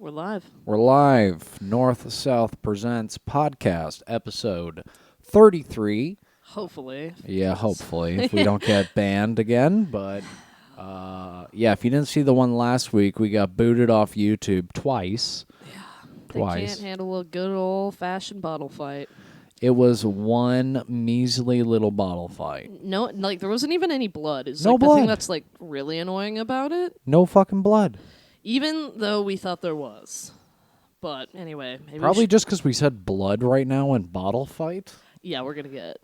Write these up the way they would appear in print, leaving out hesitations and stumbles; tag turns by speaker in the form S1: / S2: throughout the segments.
S1: We're live.
S2: We're live. North South Presents podcast, episode 33.
S1: Hopefully.
S2: Yeah, hopefully, if we don't get banned again. But, yeah, if you didn't see the one last week, we got booted off YouTube twice.
S1: Yeah.
S2: Twice.
S1: They can't handle a good old-fashioned bottle fight.
S2: It was one measly little bottle fight.
S1: No, like, there wasn't even any blood. It's
S2: No
S1: like
S2: blood.
S1: the thing that's, like, really annoying about it.
S2: No fucking blood.
S1: Even though we thought there was. But, anyway. Maybe
S2: Probably just because we said blood right now and bottle fight.
S1: Yeah, we're gonna get...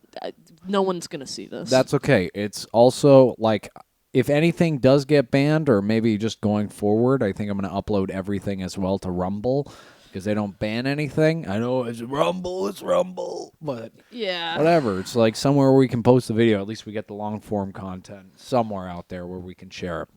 S1: no one's gonna see this.
S2: That's okay. It's also, like... If anything does get banned, or maybe just going forward, I think I'm going to upload everything as well to Rumble, because they don't ban anything. I know it's Rumble, but
S1: yeah.
S2: whatever. It's like somewhere where we can post the video. At least we get the long-form content somewhere out there where we can share it.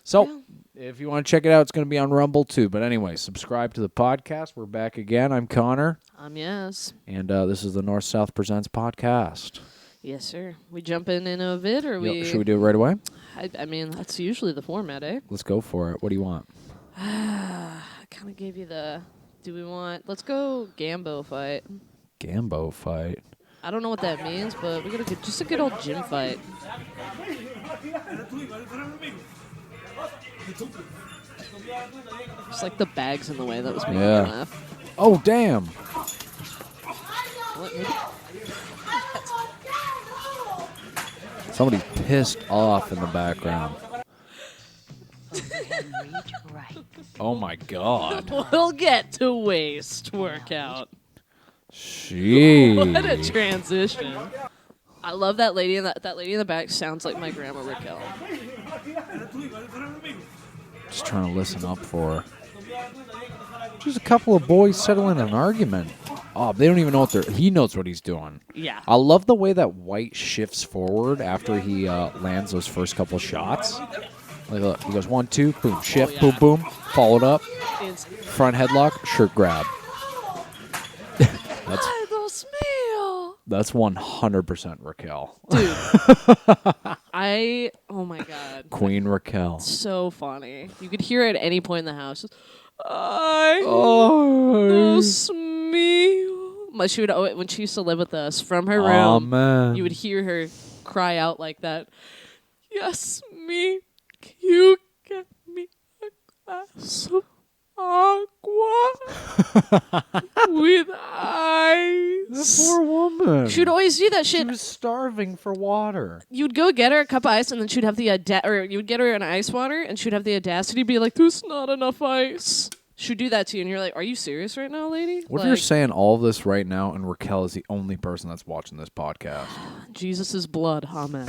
S2: So, if you want to check it out, it's going to be on Rumble too. But anyway, subscribe to the podcast. We're back again. I'm Connor.
S1: I'm Yes.
S2: And this is the North South Presents podcast.
S1: Yes, sir. We jump in a vid, or we...
S2: Should we do it right away?
S1: I mean, that's usually the format, eh?
S2: Let's go for it. What do you want?
S1: I kind of gave you the... Do we want... Let's go Gambo fight.
S2: Gambo fight.
S1: I don't know what that means, but we got just a good old gym fight. Just like the bags in the way that was making me laugh.
S2: Oh, damn.
S1: What?
S2: Somebody's pissed off in the background. Oh, my God.
S1: We'll get to waist workout.
S2: Jeez.
S1: What a transition. I love that lady in that lady in the back sounds like my grandma Raquel.
S2: Just trying to listen up for her. Just a couple of boys settling an argument. Oh, they don't even know what they're... He knows what he's doing.
S1: Yeah.
S2: I love the way that White shifts forward after he lands those first couple shots. Like, look, he goes 1, 2, boom, shift, boom, boom, followed up, front headlock, shirt grab. That's 100% Raquel.
S1: Dude. Oh my God.
S2: Queen Raquel.
S1: So funny. You could hear it at any point in the house. Dios mío. She would, when she used to live with us, from her room,
S2: man.
S1: you would hear her cry out like that. Yes, me. You get me a glass of agua with ice.
S2: The poor woman.
S1: She would always do that shit.
S2: She was starving for water.
S1: You'd go get her a cup of ice, and then she'd have the or you'd get her an ice water, and she'd have the audacity to be like, "There's not enough ice." She'd do that to you, and you're like, "Are you serious right now, lady?"
S2: What if you're saying all of this right now, and Raquel is the only person that's watching this podcast?
S1: Jesus' blood, amen.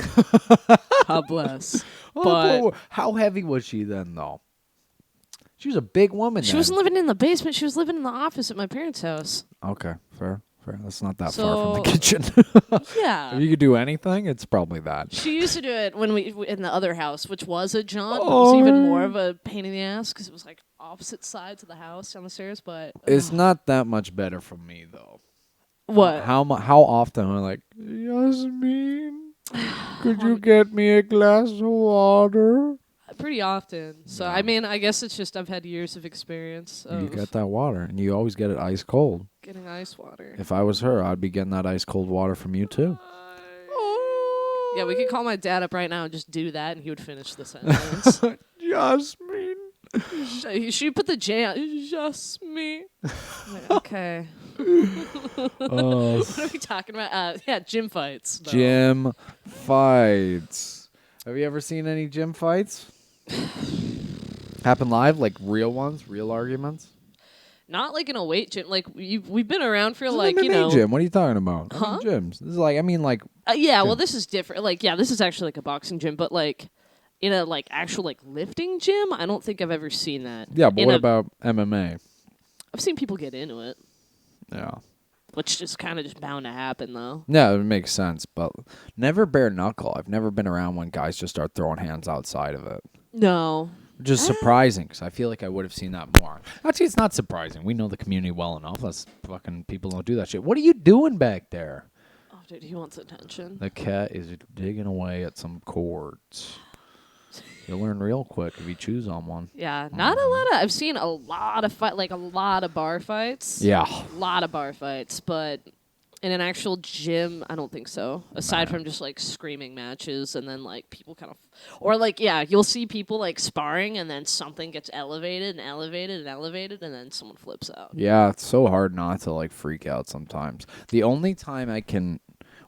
S1: God bless.
S2: But how heavy was she then, though? She was a big woman.
S1: She wasn't living in the basement. She was living in the office at my parents' house.
S2: Okay, fair. That's not that far from the kitchen.
S1: Yeah.
S2: If you could do anything, it's probably that.
S1: She used to do it when we in the other house, which was a jaunt. But it was even more of a pain in the ass because it was like opposite sides of the house down the stairs. But
S2: it's not that much better for me though.
S1: What?
S2: How often am I like, Yasmin, could you get me a glass of water?
S1: Pretty often. So, I mean, I guess it's just I've had years of experience of
S2: You get that water, and you always get it ice cold.
S1: getting ice water.
S2: If I was her, I'd be getting that ice cold water from you too.
S1: Yeah, we could call my dad up right now and just do that, and he would finish the sentence.
S2: Yasmin.
S1: She put the J on. Jasmine. Like, okay. What are we talking about? Yeah, gym fights. Though.
S2: Gym fights. Have you ever seen any gym fights? Happen live, like real ones, real arguments?
S1: Not like in a weight gym. Like we've been around for
S2: This
S1: like
S2: is an MMA gym. What are you talking about?
S1: Huh?
S2: Gyms. This is like like.
S1: Yeah,
S2: gym.
S1: well, this is different. Like, yeah, this is actually like a boxing gym, but like in a like actual like lifting gym, I don't think I've ever seen that.
S2: Yeah, but what about MMA?
S1: I've seen people get into it.
S2: Yeah.
S1: Which is kind of just bound to happen, though.
S2: Yeah, it makes sense, but never bare knuckle. I've never been around when guys just start throwing hands outside of it.
S1: No.
S2: Which is surprising, because I feel like I would have seen that more. Actually, it's not surprising. We know the community well enough. That's fucking people don't do that shit. What are you doing back there?
S1: Oh, dude, he wants attention.
S2: The cat is digging away at some cords. You'll learn real quick if you choose on one.
S1: Yeah, not a lot of. I've seen a lot of like a lot of bar fights.
S2: Yeah.
S1: A lot of bar fights, but in an actual gym, I don't think so. Aside from just like screaming matches, and then like people kind of, or like you'll see people like sparring, and then something gets elevated and elevated and elevated, and then someone flips out.
S2: Yeah, it's so hard not to like freak out sometimes. The only time I can,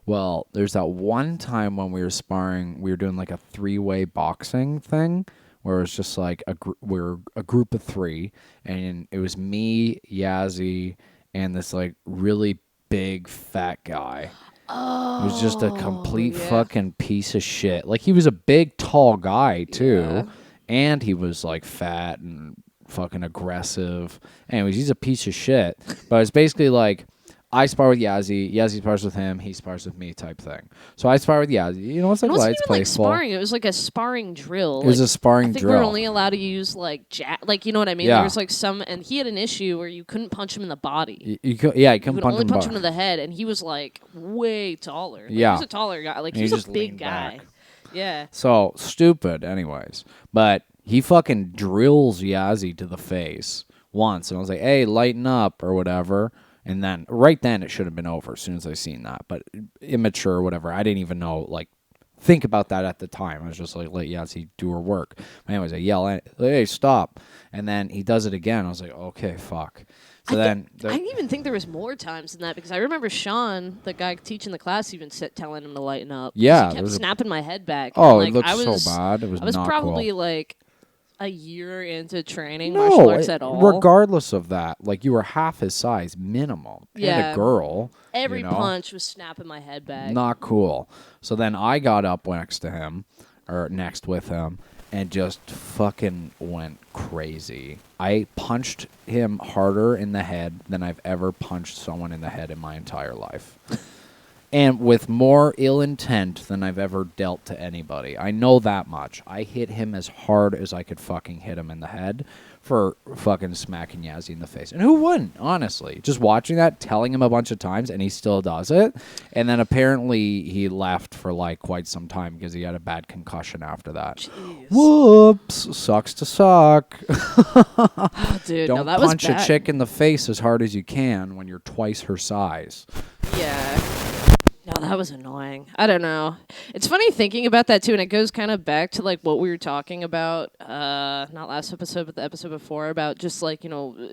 S2: well, there's that one time when we were sparring, we were doing like a 3-way boxing thing where it was just like we're a group of 3, and it was me, Yazzie, and this like really big fat guy.
S1: Oh,
S2: He was just a complete fucking piece of shit. Like he was a big, tall guy too, and he was like fat and fucking aggressive. Anyways, he's a piece of shit. But it's basically like I spar with Yazzie, Yazzie spars with him, he spars with me type thing. So I spar with Yazzie. You know, it's like
S1: it wasn't
S2: lights,
S1: even like
S2: playful.
S1: sparring. It was like a sparring drill.
S2: It was a sparring
S1: I think
S2: drill.
S1: we're only allowed to use like like you know what I mean.
S2: Yeah.
S1: There was like some, and he had an issue where you couldn't punch him in the body.
S2: You couldn't
S1: You
S2: punch
S1: could only
S2: him.
S1: punch him in the head, and he was like way taller. Like,
S2: Yeah.
S1: he was a taller guy. Like
S2: And
S1: he's
S2: he
S1: a
S2: just
S1: big
S2: leaned
S1: guy.
S2: back.
S1: Yeah.
S2: So stupid, anyways. But he fucking drills Yazzie to the face once, and I was like, "Hey, lighten up," or whatever. And then right then it should have been over as soon as I seen that. But immature, or whatever. I didn't even know think about that at the time. I was just like, let Yazzie do her work. But anyways, I yell at, "Hey, stop!" And then he does it again. I was like, "Okay, fuck." So
S1: I even think there was more times than that because I remember Sean, the guy teaching the class, even telling him to lighten up. 'Cause
S2: Yeah,
S1: he
S2: there
S1: kept
S2: was
S1: snapping my head back.
S2: Oh,
S1: and,
S2: it
S1: like,
S2: looked so bad. It was
S1: I was
S2: not
S1: probably
S2: cool.
S1: like a year into training martial arts at all.
S2: Regardless of that, like you were half his size minimum. And
S1: Yeah.
S2: a girl.
S1: Every
S2: you know?
S1: punch was snapping my head back.
S2: Not cool. So then I got up next to him, or next with him, and just fucking went crazy. I punched him harder in the head than I've ever punched someone in the head in my entire life. And with more ill intent than I've ever dealt to anybody. I know that much. I hit him as hard as I could fucking hit him in the head for fucking smacking Yazzie in the face. And who wouldn't, honestly? Just watching that, telling him a bunch of times, and he still does it. And then apparently he left for like quite some time because he had a bad concussion after that.
S1: Jeez.
S2: Whoops. Sucks to suck.
S1: Oh, dude,
S2: Don't
S1: no, that was
S2: punch
S1: bad.
S2: a chick in the face as hard as you can when you're twice her size.
S1: Yeah. No, that was annoying. I don't know. It's funny thinking about that too, and it goes kind of back to like what we were talking about, not last episode, but the episode before, about just like,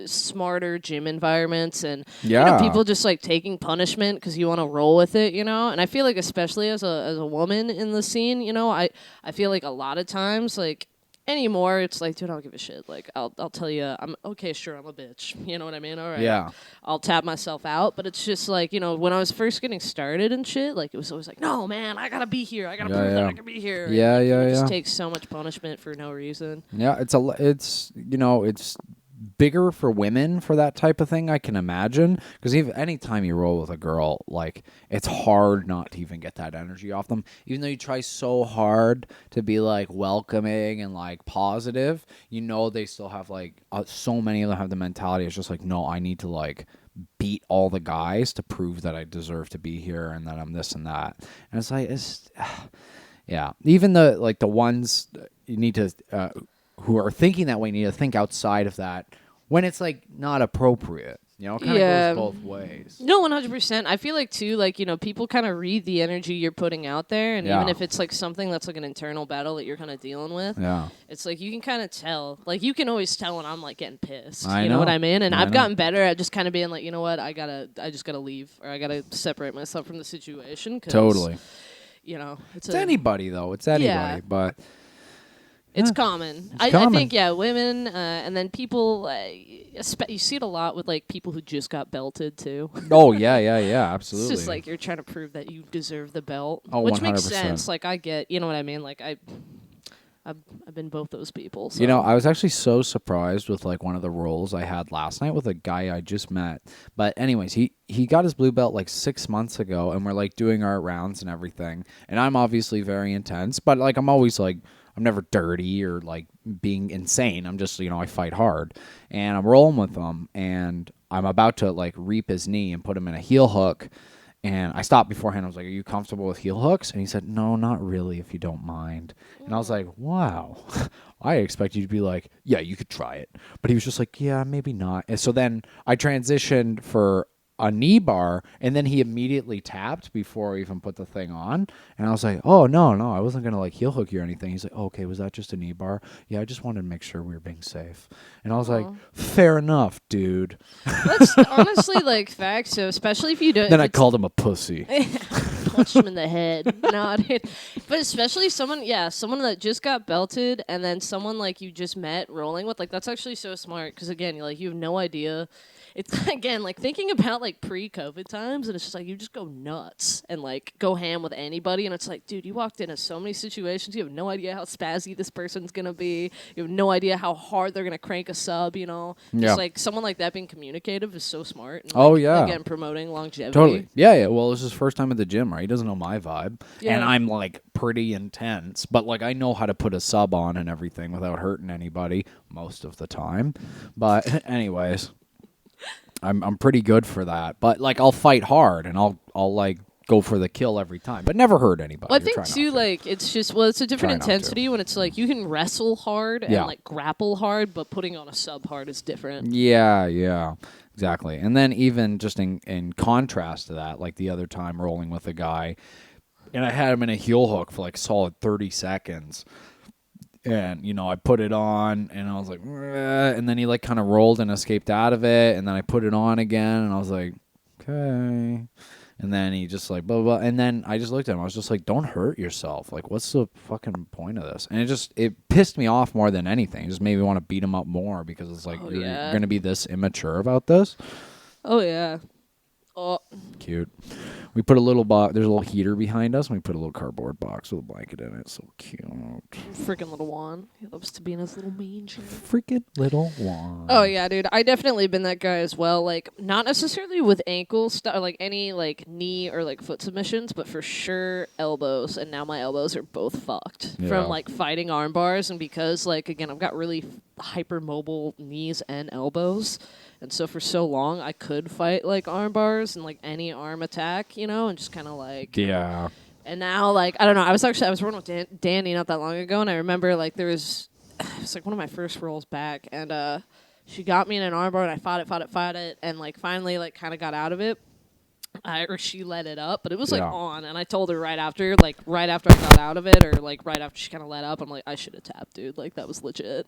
S1: smarter gym environments and people just like taking punishment because you want to roll with it, And I feel like especially as a woman in the scene, I feel like a lot of times like anymore it's like, dude, I don't give a shit. Like I'll tell you, I'm okay, sure, I'm a bitch. You know what I mean? All right.
S2: Yeah.
S1: I'll tap myself out, but it's just like, when I was first getting started and shit, like it was always like, no, man, I gotta be here. I gotta prove that I can be here.
S2: Yeah,
S1: and,
S2: yeah,
S1: It just
S2: yeah.
S1: takes so much punishment for no reason.
S2: Yeah, it's bigger for women for that type of thing, I can imagine, because any time you roll with a girl, like it's hard not to even get that energy off them, even though you try so hard to be like welcoming and like positive. They still have like so many of them have the mentality. It's just like, no, I need to like beat all the guys to prove that I deserve to be here and that I'm this and that. And it's like, yeah, even the ones you need to who are thinking that way need to think outside of that when it's like not appropriate. It kind of goes both ways.
S1: No, 100%. I feel like too, like, people kind of read the energy you're putting out there, and even if it's like something that's like an internal battle that you're kind of dealing with, it's like you can kind of tell. Like you can always tell when I'm like getting pissed. You know what I mean? And I've gotten better at just kind of being like, you know what, I just gotta leave, or I gotta separate myself from the situation.
S2: Totally.
S1: It's
S2: anybody though. It's anybody, but.
S1: It's common. I think, women, and then people, you see it a lot with, like, people who just got belted, too.
S2: Oh, yeah, absolutely.
S1: It's just, like, you're trying to prove that you deserve the belt,
S2: oh,
S1: which
S2: 100%.
S1: makes sense. Like, I get, you know what I mean? Like, I've been both those people. So.
S2: I was actually so surprised with, like, one of the rolls I had last night with a guy I just met. But anyways, he got his blue belt, like, 6 months ago, and we're, like, doing our rounds and everything. And I'm obviously very intense, but, like, I'm always, like, I'm never dirty or like being insane. I'm just, I fight hard, and I'm rolling with him, and I'm about to like reap his knee and put him in a heel hook, And I stopped beforehand. I was like, "Are you comfortable with heel hooks?" And he said, "No, not really, if you don't mind." And I was like, "Wow." I expect you to be like, "Yeah, you could try it." But he was just like, "Yeah, maybe not." And so then I transitioned for a knee bar, and then he immediately tapped before I even put the thing on. And I was like, "Oh, no, I wasn't going to like heel hook you or anything." He's like, oh, "Okay, was that just a knee bar?" "Yeah, I just wanted to make sure we were being safe." And I was like,
S1: Aw.
S2: "Fair enough, dude."
S1: That's honestly like facts. So especially if you don't,
S2: Then
S1: if
S2: I
S1: it's
S2: called him a pussy.
S1: punched him in the head. No, dude. But especially someone, yeah, someone that just got belted, and then someone like you just met rolling with, like that's actually so smart. Because again, you have no idea. It's again like thinking about like pre-COVID times, and it's just like you just go nuts and like go ham with anybody, and it's like, dude, you walked into so many situations. You have no idea how spazzy this person's gonna be. You have no idea how hard they're gonna crank a sub.
S2: Yeah.
S1: Just like someone like that being communicative is so smart. And,
S2: Oh,
S1: like,
S2: yeah.
S1: again promoting longevity.
S2: Totally. Yeah. Well, this is his first time at the gym, right? He doesn't know my vibe.
S1: Yeah.
S2: And I'm like pretty intense, but like I know how to put a sub on and everything without hurting anybody most of the time. But anyways, I'm pretty good for that. But like I'll fight hard and I'll like go for the kill every time, but never hurt anybody.
S1: Well, I
S2: Or
S1: think
S2: try not
S1: too,
S2: to.
S1: like it's just it's a different
S2: Try not to.
S1: intensity when it's like you can wrestle hard and
S2: Yeah.
S1: like grapple hard, but putting on a sub hard is different.
S2: Yeah, exactly. And then even just in contrast to that, like the other time rolling with a guy, and I had him in a heel hook for like solid 30 seconds. And, I put it on, and I was like, "Meh," and then he like kind of rolled and escaped out of it, and then I put it on again, and I was like, okay. And then he just like, blah, blah, blah. And then I just looked at him. I was just like, don't hurt yourself. Like, what's the fucking point of this? And it pissed me off more than anything. It just made me want to beat him up more because it's like,
S1: Oh,
S2: you're
S1: yeah.
S2: going to be this immature about this?
S1: Oh yeah. Oh,
S2: Cute. We put a little box. There's a little heater behind us, and we put a little cardboard box with a blanket in it. So cute.
S1: freaking little Juan. He loves to be in his little manger.
S2: Freaking little one.
S1: Oh yeah, dude. I definitely been that guy as well. Like not necessarily with ankle stuff, like any like knee or like foot submissions, but for sure elbows. And now my elbows are both fucked
S2: Yeah.
S1: from like fighting arm bars, and because like again I've got really hypermobile knees and elbows. And so for so long, I could fight like arm bars and like any arm attack, and just kind of like.
S2: Yeah.
S1: And now, like, I don't know. I was rolling with Danny not that long ago, and I remember like it was like one of my first rolls back, and she got me in an armbar, and I fought it, and like finally like kind of got out of it. Or she let it up, but it was like
S2: Yeah.
S1: on, and I told her right after I got out of it, or like right after she kind of let up, I'm like, I should have tapped, dude. Like that was legit.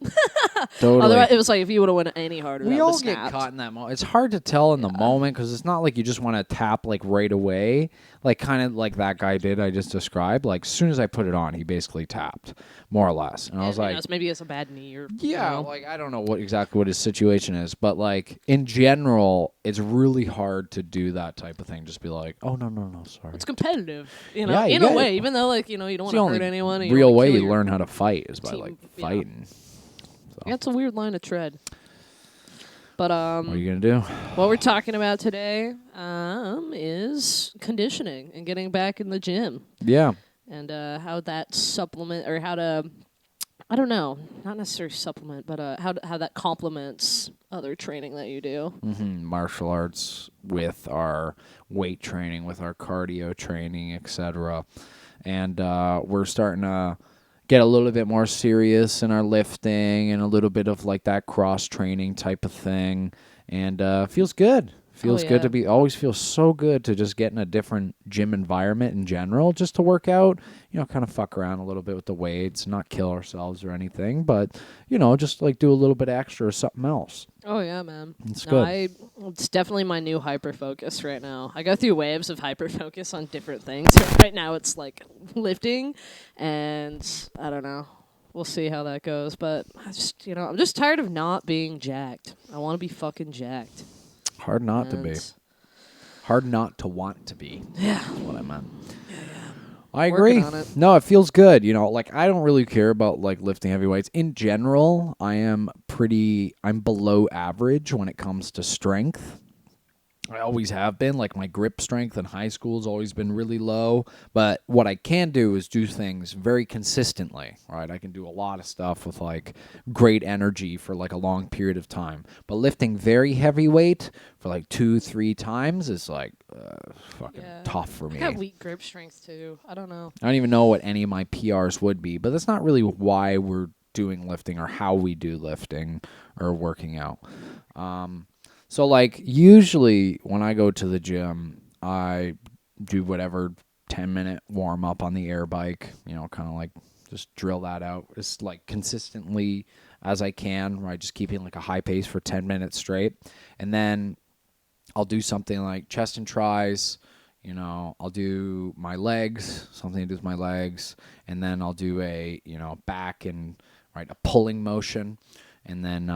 S2: Totally.
S1: Otherwise, it was like if you would have went any harder,
S2: We
S1: that
S2: all
S1: would've
S2: get
S1: snapped.
S2: caught in that moment. It's hard to tell in the moment because it's not like you just want to tap like right away, like kind of like that guy did I just described. Like as soon as I put it on, he basically tapped, more or less. And I was
S1: Who
S2: like,
S1: knows, maybe it's a bad knee or
S2: yeah, like I don't know exactly what his situation is, but like in general, it's really hard to do that type of thing. Just be like, oh no, sorry.
S1: it's competitive,
S2: Yeah, you
S1: in a
S2: gotta-
S1: way. Even though like you don't
S2: It's
S1: want
S2: the
S1: to
S2: only
S1: hurt anyone. And
S2: real
S1: you
S2: way
S1: don't
S2: you
S1: wanna kill
S2: learn how to fight is by
S1: team-
S2: like
S1: yeah.
S2: fighting.
S1: Yeah, it's a weird line to tread. But
S2: What are you gonna do?
S1: what we're talking about today is conditioning and getting back in the gym,
S2: Yeah.
S1: and how that supplement or how to, I don't know, not necessarily supplement, but how that complements other training that you do.
S2: Martial arts with our weight training, with our cardio training, etc. And we're starting to get a little bit more serious in our lifting and a little bit of like that cross training type of thing. And feels good. Feels good to be. Always feels so good to just get in a different gym environment in general, just to work out. Kind of fuck around a little bit with the weights, not kill ourselves or anything, but just like do a little bit extra or something else.
S1: Oh yeah, man.
S2: It's
S1: No,
S2: good.
S1: it's definitely my new hyper focus right now. I go through waves of hyper focus on different things. Right now it's like lifting, and I don't know. We'll see how that goes, but I'm just tired of not being jacked. I want to be fucking jacked.
S2: Hard not to be.
S1: And
S2: Hard not to want to be.
S1: Yeah.
S2: That's what I meant. I
S1: Working
S2: agree.
S1: on it.
S2: No, it feels good. Like I don't really care about like lifting heavy weights. In general, I'm below average when it comes to strength. I always have been. Like, my grip strength in high school has always been really low. But what I can do is do things very consistently, right? I can do a lot of stuff with, like, great energy for, like, a long period of time. But lifting very heavy weight for, like, 2-3 times is, like, fucking tough for me.
S1: I got weak grip strength, too. I don't know.
S2: I don't even know what any of my PRs would be. But that's not really why we're doing lifting or how we do lifting or working out. So, like, usually when I go to the gym, I do whatever 10-minute warm-up on the air bike, you know, kind of like just drill that out as, like, consistently as I can, right? Just keeping, like, a high pace for 10 minutes straight. And then I'll do something like chest and tries, you know, I'll do my legs, something to do with my legs, and then I'll do a, you know, back and, right, a pulling motion, and then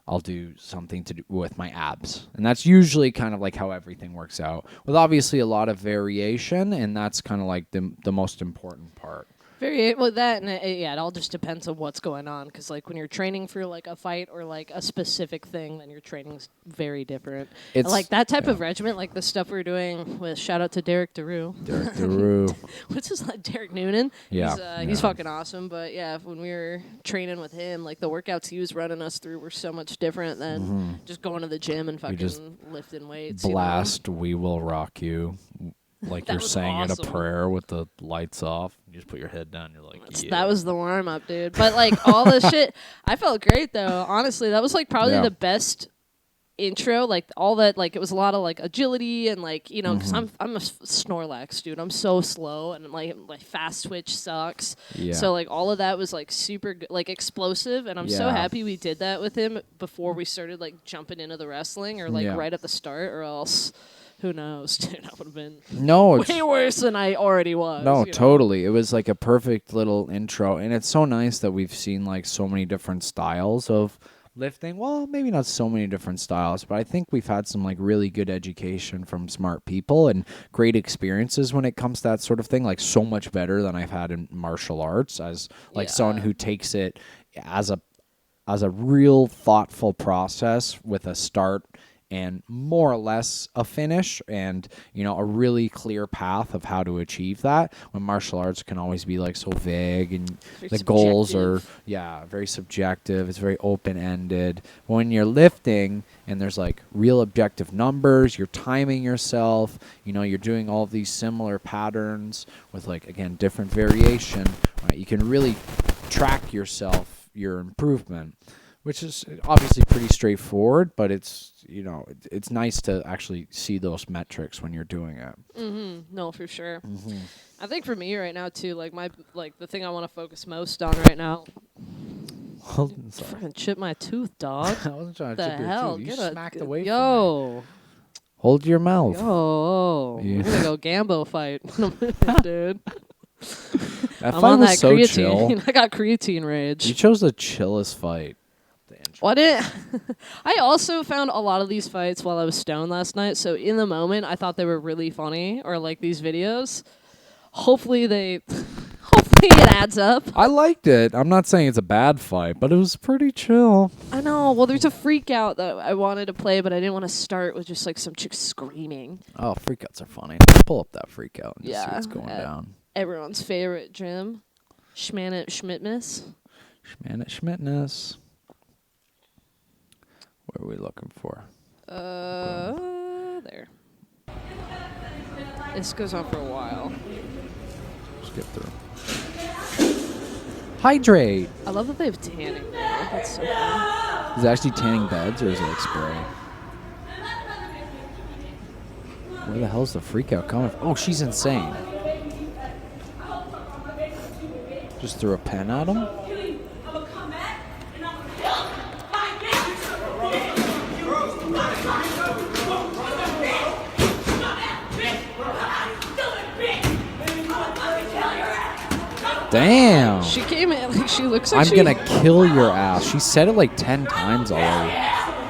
S2: I'll do something to do with my abs. And that's usually kind of like how everything works out, with obviously a lot of variation, and that's kind of like the most important part.
S1: Well, that and it all just depends on what's going on. Because like when you're training for like a fight or like a specific thing, then your training's very different.
S2: It's
S1: like that type of regiment, like the stuff we're doing with shout out to Derek DeRue.
S2: Derek DeRue.
S1: What's his name? Derek Noonan.
S2: Yeah,
S1: he's fucking awesome. But yeah, when we were training with him, like the workouts he was running us through were so much different than just going to the gym and fucking lifting weights.
S2: Blast, We Will Rock You. Like you're saying
S1: awesome.
S2: at a prayer with the lights off. You just put your head down. You're like, yeah.
S1: That was the warm up, dude. But like all this shit, I felt great though. Honestly, that was like probably the best intro. Like all that, like it was a lot of like agility and like you know, because I'm a Snorlax, dude. I'm so slow and like fast twitch sucks.
S2: Yeah.
S1: So like all of that was like super good, like explosive, and I'm so happy we did that with him before we started like jumping into the wrestling or like right at the start, or else. Who knows, dude? I would have been way worse than I already was.
S2: No, totally. It was like a perfect little intro. And it's so nice that we've seen like so many different styles of lifting. Well, maybe not so many different styles, but I think we've had some like really good education from smart people and great experiences when it comes to that sort of thing. Like so much better than I've had in martial arts as like someone who takes it as a real thoughtful process with a start and more or less a finish and, you know, a really clear path of how to achieve that, when martial arts can always be like so vague and the goals are, very subjective. It's very open-ended. When you're lifting and there's like real objective numbers, you're timing yourself, you know, you're doing all of these similar patterns with like, again, different variation, right? You can really track yourself, your improvement, which is obviously pretty straightforward, but it's, you know, it's nice to actually see those metrics when you're doing it.
S1: No, for sure. I think for me right now too, like the thing I want to focus most on right now. Fucking chip my tooth, dog.
S2: I wasn't trying to
S1: the
S2: chip your
S1: hell?
S2: tooth. You smacked away
S1: from me.
S2: Hold your mouth.
S1: Yo. We're gonna go Gambo fight, dude.
S2: That
S1: I'm
S2: fight
S1: on
S2: was
S1: that
S2: so
S1: creatine.
S2: chill.
S1: I got creatine rage.
S2: You chose the chillest fight.
S1: I also found a lot of these fights while I was stoned last night, so in the moment I thought they were really funny, or like these videos. Hopefully it adds up.
S2: I liked it. I'm not saying it's a bad fight, but it was pretty chill.
S1: I know. Well, there's a freak out that I wanted to play, but I didn't want to start with just like some chick screaming.
S2: Oh, freak outs are funny. Pull up that freak out and just see what's going down.
S1: Everyone's favorite gym. Schmanit Schmidtness.
S2: What are we looking for?
S1: There. This goes on for a while.
S2: Skip through. Hydrate.
S1: I love that they have tanning there. That's so fun.
S2: Is it actually tanning beds or is it like spray? Where the hell's the freak out coming from? Oh, she's insane. Just threw a pen at him? Damn.
S1: She came in like she looks like
S2: I'm gonna kill your ass. She said it like 10 times already.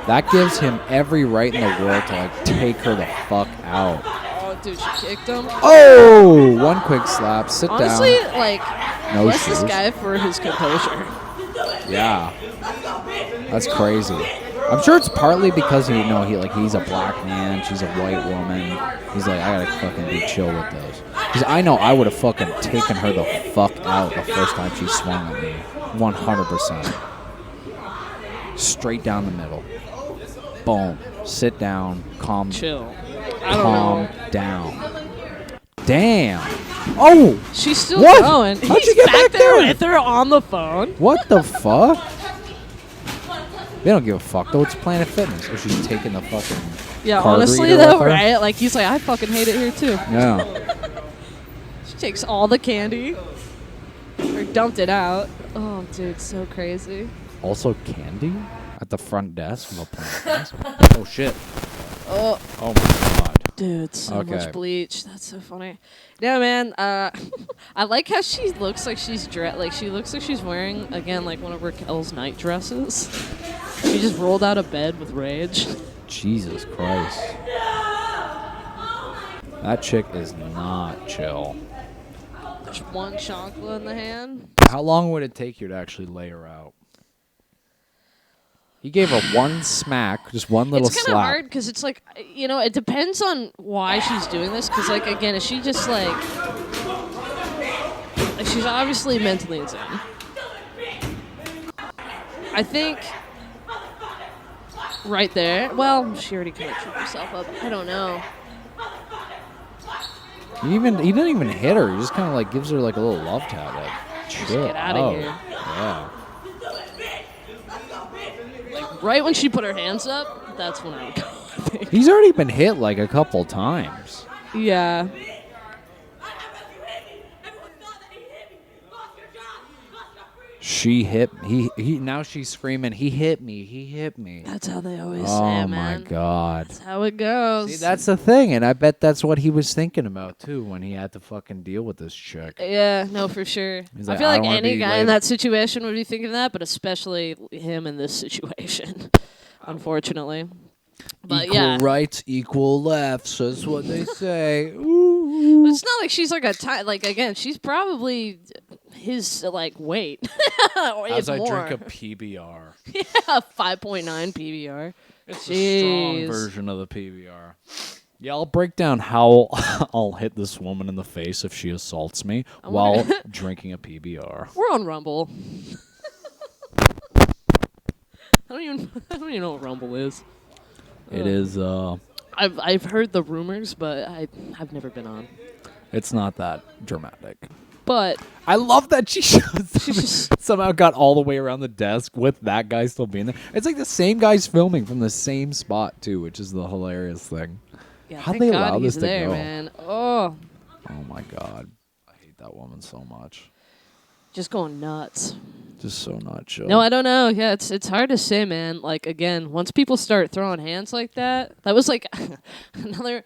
S2: That gives him every right in the world to like take her the fuck out.
S1: Oh, dude, she kicked him.
S2: Oh, one quick slap. Sit
S1: Honestly,
S2: down.
S1: Honestly, like, bless this guy for his composure.
S2: Yeah. That's crazy. I'm sure it's partly because he's a black man, she's a white woman. He's like, I gotta fucking be chill with those. Because I know I would have fucking taken her the fuck out the first time she swung at me. 100%. Straight down the middle. Boom. Sit down.
S1: Chill.
S2: Calm down. Damn. Oh!
S1: She's still
S2: what?
S1: going.
S2: How'd
S1: He's
S2: you get
S1: back
S2: back there
S1: with her on the phone.
S2: What the fuck? They don't give a fuck though. It's Planet Fitness. Or she's taking the fucking
S1: Yeah,
S2: card
S1: honestly
S2: reader
S1: though,
S2: with her.
S1: right? Like he's like, I fucking hate it here too.
S2: Yeah.
S1: She takes all the candy. Or dumped it out. Oh, dude, so crazy.
S2: Also candy at the front desk of a Planet Fitness. Oh shit.
S1: Oh
S2: my god.
S1: dude, so
S2: Okay.
S1: much bleach. That's so funny. No, man. I like how she looks like she's she looks like she's wearing again like one of Raquel's night dresses. She just rolled out of bed with rage.
S2: Jesus Christ. That chick is not chill.
S1: There's one chocolate in the hand.
S2: How long would it take you to actually lay her out? He gave her one smack, just one little
S1: It's kind of
S2: slap.
S1: hard because it's like, it depends on why she's doing this. Because, like, again, is she just like she's obviously mentally insane. I think right there. Well, she already kind of tripped herself up. I don't know.
S2: He didn't even hit her. He just kind of like gives her like a little love tap. Like, chill
S1: Get out of
S2: out.
S1: here.
S2: Yeah.
S1: Right when she put her hands up, that's when I would go. I think.
S2: He's already been hit like a couple times.
S1: Yeah.
S2: She hit he now she's screaming, he hit me.
S1: That's how they always say,
S2: Oh
S1: man.
S2: my god.
S1: That's how it goes.
S2: See, that's the thing, and I bet that's what he was thinking about too when he had to fucking deal with this chick.
S1: Yeah, no, for sure.
S2: He's
S1: I
S2: like,
S1: feel
S2: I
S1: like
S2: don't wanna
S1: any
S2: be
S1: guy in
S2: labeled-
S1: that situation would be thinking that, but especially him in this situation, unfortunately. But
S2: equal
S1: yeah,
S2: rights, equal lefts. That's what they say. Ooh.
S1: but it's not like she's like again, she's probably his weight. Or
S2: As
S1: if
S2: I
S1: more.
S2: drink a PBR.
S1: Yeah, 5.9 PBR.
S2: It's a strong
S1: Jeez.
S2: version of the PBR. Yeah, I'll break down how I'll hit this woman in the face if she assaults me while drinking a PBR.
S1: We're on Rumble. I don't even know what Rumble is.
S2: It is,
S1: I've heard the rumors, but I've never been on.
S2: it's not that dramatic.
S1: But
S2: I love that she
S1: just
S2: somehow got all the way around the desk with that guy still being there. It's like the same guy's filming from the same spot, too, which is the hilarious thing.
S1: yeah,
S2: How'd
S1: thank
S2: they
S1: God
S2: allow
S1: he's
S2: this to
S1: there,
S2: go?
S1: man. Oh,
S2: Oh, my God. I hate that woman so much.
S1: just going nuts.
S2: Just so not chill.
S1: No, I don't know. Yeah, it's hard to say, man. Like again, once people start throwing hands like that was like another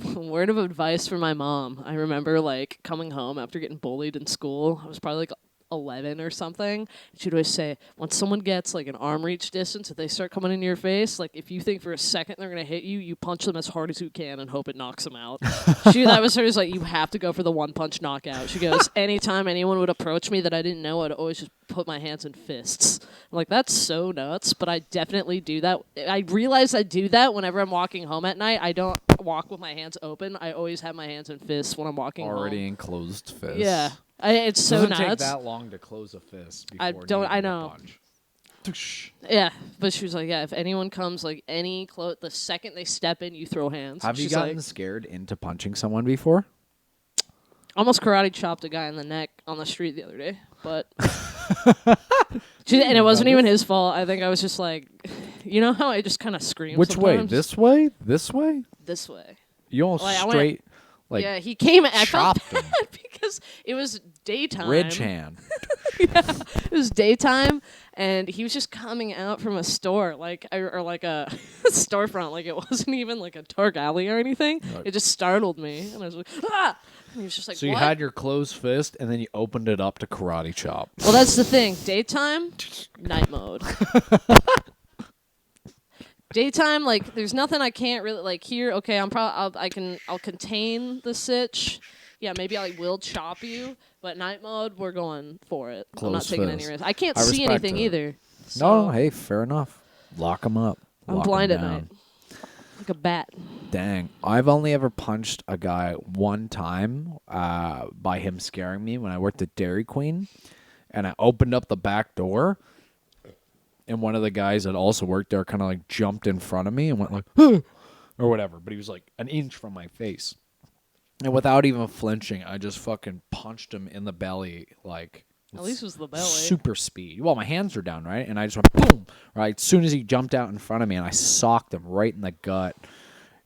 S1: word of advice for my mom. I remember like coming home after getting bullied in school. I was probably like 11 or something. She'd always say, once someone gets like an arm reach distance, if they start coming into your face, like if you think for a second they're gonna hit you, you punch them as hard as you can and hope it knocks them out. That was hers. Like you have to go for the one punch knockout. She goes, anytime anyone would approach me that I didn't know, I'd always just put my hands in fists. I'm like, that's so nuts, but I definitely do that. I realize I do that whenever I'm walking home at night. I don't walk with my hands open. I always have my hands in fists when I'm walking
S2: Already
S1: home.
S2: enclosed fist.
S1: Yeah. It's so
S2: Doesn't
S1: nuts.
S2: take that long to close a fist.
S1: I
S2: Before
S1: don't-
S2: needing
S1: I
S2: a
S1: know.
S2: punch.
S1: Yeah, but she was like, yeah, if anyone comes, like, the second they step in, you throw hands.
S2: Have you
S1: She's
S2: gotten
S1: like,
S2: scared into punching someone before?
S1: almost karate chopped a guy in the neck on the street the other day, but... and it wasn't even his fault. I think I was just like, you know how I just kind of scream
S2: Which way?
S1: sometimes?
S2: This way? This way?
S1: This way.
S2: You almost
S1: Like, I went-
S2: straight, like,
S1: yeah, he came. I felt
S2: chopped him.
S1: bad because it was daytime.
S2: ridge hand.
S1: It was daytime, and he was just coming out from a store, or like a storefront. Like it wasn't even like a dark alley or anything.
S2: Right.
S1: It just startled me, and I was like, ah! And he was just like,
S2: So
S1: what?
S2: you had your closed fist, and then you opened it up to karate chop.
S1: Well, that's the thing. Daytime, night mode. Daytime, like, there's nothing I can't really like here. Okay, I'll contain the sitch. Yeah, maybe I will chop you, but night mode, we're going for it. I'm not
S2: Close
S1: taking
S2: fist.
S1: any risks. I can't
S2: I
S1: see
S2: respect
S1: anything
S2: it.
S1: either.
S2: No,
S1: So,
S2: hey, fair enough. Lock him up.
S1: I'm
S2: Lock 'em
S1: blind at
S2: down.
S1: night. Like a bat.
S2: Dang. I've only ever punched a guy one time by him scaring me when I worked at Dairy Queen. And I opened up the back door. And one of the guys that also worked there kind of like jumped in front of me and went like, huh, or whatever. But he was like an inch from my face. And without even flinching, I just fucking punched him in the belly like...
S1: At least it was the belly.
S2: Super speed. Well, my hands were down, right? And I just went boom, right? As soon as he jumped out in front of me, and I socked him right in the gut.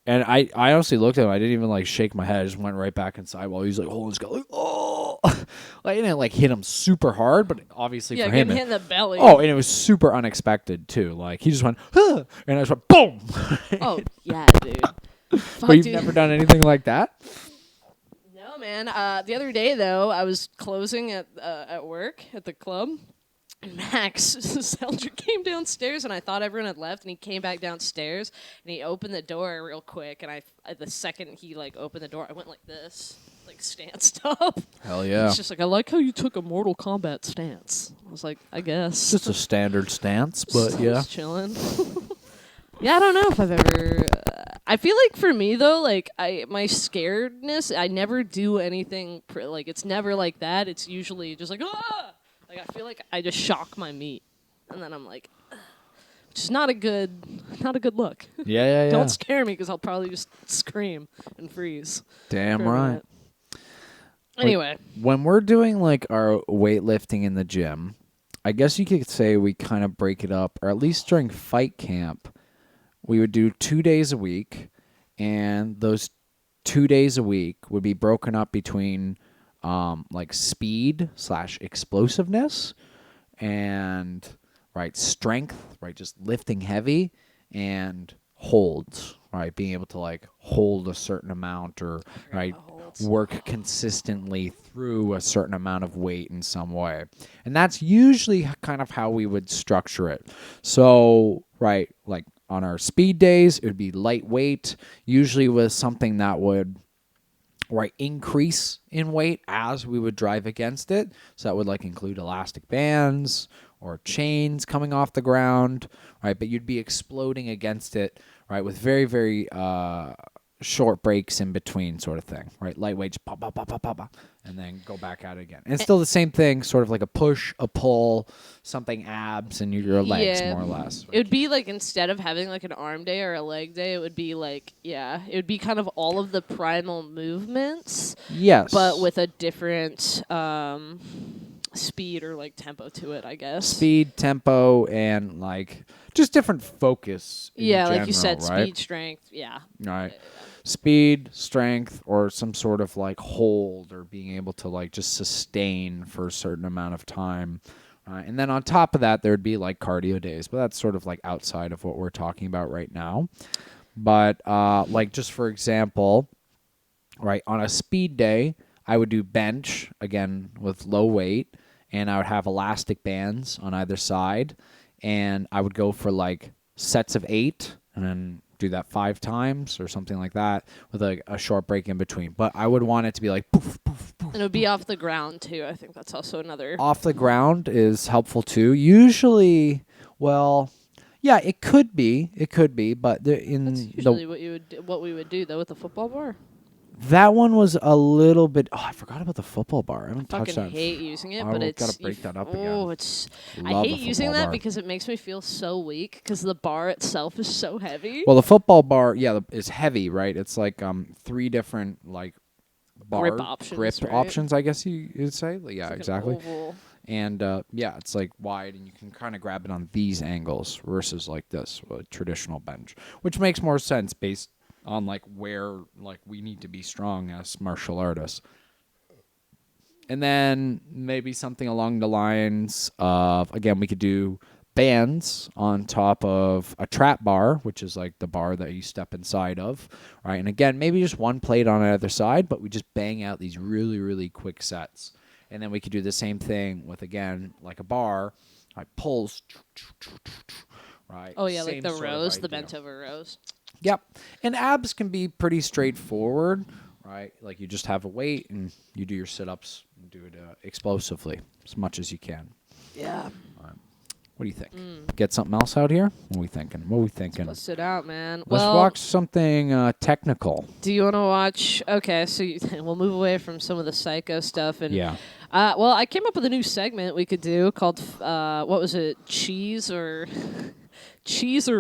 S2: And I honestly looked at him. I didn't even, like, shake my head. I just went right back inside while he was, like, holding his gut. Like, oh! I didn't, like, hit him super hard, but obviously for him...
S1: hit in the belly.
S2: Oh, and it was super unexpected, too. Like, he just went, huh! And I just went, boom!
S1: Oh, yeah, dude. Fuck,
S2: But you've
S1: dude.
S2: never done anything like that?
S1: No, man. The other day, though, I was closing at work at the club. And Max Selger came downstairs, and I thought everyone had left, and he came back downstairs, and he opened the door real quick, and the second he, like, opened the door, I went like this, like, stanced up.
S2: Hell yeah.
S1: It's just like, I like how you took a Mortal Kombat stance. I was like, I guess.
S2: Just a standard stance, but
S1: I
S2: yeah.
S1: was chilling. Yeah, I don't know if I've ever... I feel like for me, though, like, my scaredness, I never do anything, like, it's never like that. It's usually just like, ah! Like, I feel like I just shock my meat. And then I'm like, ugh. Which is not a good look.
S2: Yeah.
S1: Don't scare me, because I'll probably just scream and freeze.
S2: Damn
S1: for a
S2: right.
S1: minute. Anyway.
S2: When we're doing, like, our weightlifting in the gym, I guess you could say we kind of break it up, or at least during fight camp, we would do 2 days a week, and those 2 days a week would be broken up between like speed / explosiveness and strength, just lifting heavy, and holds, being able to like hold a certain amount or work consistently through a certain amount of weight in some way. And that's usually kind of how we would structure it. So like on our speed days, it would be lightweight, usually with something that would increase in weight as we would drive against it. So that would like include elastic bands or chains coming off the ground, but you'd be exploding against it, with very, very short breaks in between, sort of thing, Lightweight, just pop, pop, pop, pop, pop, and then go back at it again. And it's still the same thing, sort of like a push, a pull, something abs, and your legs, more or less.
S1: It would be like, instead of having like an arm day or a leg day, it would be like, it would be kind of all of the primal movements.
S2: Yes.
S1: But with a different speed or like tempo to it, I guess.
S2: Speed, tempo, and like just different focus. In general,
S1: like you said, speed, strength. Yeah.
S2: Right. Speed, strength, or some sort of like hold, or being able to like just sustain for a certain amount of time. And then on top of that, there'd be like cardio days, but that's sort of like outside of what we're talking about right now. But like just for example, on a speed day, I would do bench, again, with low weight, and I would have elastic bands on either side, and I would go for like sets of 8, and then do that 5 times or something like that, with a short break in between. But I would want it to be like poof, poof, poof.
S1: And it would be off the ground too. I think that's also another.
S2: Off the ground is helpful too. Usually, well, yeah, it could be, but
S1: That's usually what we would do though with the football bar.
S2: That one was a little bit... Oh, I forgot about the football bar. I haven't touched that.
S1: I hate using it, but
S2: I've
S1: it's...
S2: got to break that up again.
S1: Oh, I hate using that
S2: bar.
S1: because it makes me feel so weak, because the bar itself is so heavy.
S2: Well, the football bar, is heavy, right? It's like 3 different, like, bar grip options, I guess you'd say. Yeah,
S1: like
S2: exactly.
S1: Oval.
S2: And, it's like wide, and you can kind of grab it on these angles versus like this, a traditional bench, which makes more sense based on like where like we need to be strong as martial artists. And then maybe something along the lines of, again, we could do bands on top of a trap bar, which is like the bar that you step inside of, And again, maybe just one plate on either side, but we just bang out these really, really quick sets. And then we could do the same thing with, again, like a bar, pulls, right?
S1: Oh yeah,
S2: Same
S1: like the rows, the
S2: idea.
S1: bent over rows.
S2: Yep. And abs can be pretty straightforward, right? Like you just have a weight and you do your sit-ups and do it explosively as much as you can.
S1: Yeah.
S2: What do you think? Get something else out here? What are we thinking?
S1: Bust it out, man.
S2: Let's watch something technical.
S1: Do you want to watch? Okay, so we'll move away from some of the psycho stuff and
S2: Yeah.
S1: Well, I came up with a new segment we could do called what was it? Cheese or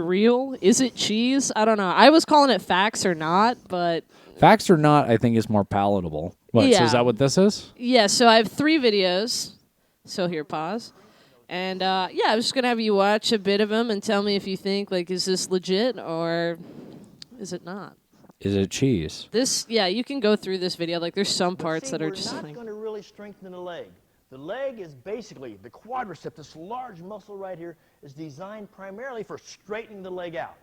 S1: real? Is it cheese? I don't know. I was calling it facts or not, but
S2: Facts or not, I think is more palatable. What? So
S1: Yeah.
S2: is that what this is?
S1: yeah. So I have 3 videos. So here, pause. And I'm just gonna have you watch a bit of them and tell me if you think like, is this legit or is it not?
S2: Is it cheese?
S1: You can go through this video. Like, there's some parts that are just
S3: we're not
S1: like,
S3: going to really strengthen the leg. The leg is basically, the quadricep, this large muscle right here, is designed primarily for straightening the leg out.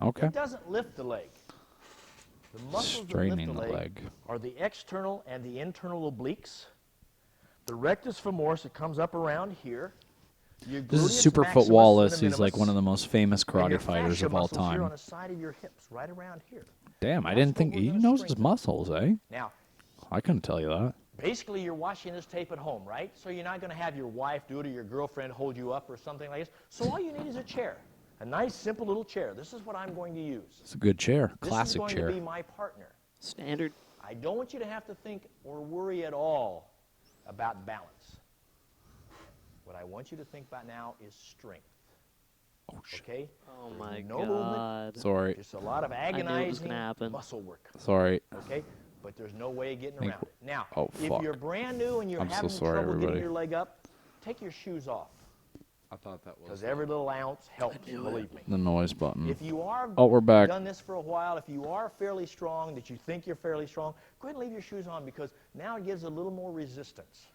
S2: Okay.
S3: It doesn't lift the leg. The muscles
S2: Straightening
S3: that lift
S2: the
S3: the
S2: leg.
S3: are the external and the internal obliques. The rectus femoris, it comes up around here. Your
S2: This is
S3: gluteus
S2: Superfoot
S3: maximus
S2: Wallace.
S3: and the
S2: He's like
S3: minimus.
S2: one of the most famous
S3: And your
S2: karate fighters
S3: fascia
S2: of all
S3: muscles here
S2: time.
S3: on the side of your hips, right around here.
S2: Damn, I
S3: That's
S2: didn't
S3: what
S2: think
S3: we're
S2: he
S3: gonna
S2: knows his
S3: strengthen.
S2: muscles, eh?
S3: Now,
S2: I couldn't tell you that.
S3: basically, you're watching this tape at home, right? So you're not going to have your wife do it or your girlfriend hold you up or something like this. So all you need is a chair, a nice, simple little chair. This is what I'm going to use.
S2: It's a good chair,
S3: This is
S2: classic
S3: going
S2: chair.
S3: to be my partner.
S1: standard.
S3: I don't want you to have to think or worry at all about balance. What I want you to think about now is strength. Okay?
S1: Oh my
S3: No movement.
S2: Sorry,
S3: Just a lot of
S1: knew it was
S3: agonizing
S1: gonna happen.
S3: muscle work.
S2: sorry.
S3: Okay? But there's no way of getting
S2: Think-
S3: around it. Now,
S2: Oh,
S3: if
S2: fuck.
S3: you're brand new and you're
S2: I'm so
S3: having
S2: sorry,
S3: trouble
S2: everybody.
S3: getting your leg up, take your shoes off.
S2: I thought that
S3: Because every little ounce helps, believe me.
S2: the noise button.
S3: If you are
S2: Oh, we're back.
S3: done this for a while, if you are fairly strong, that you think you're fairly strong, go ahead and leave your shoes on because now it gives a little more resistance,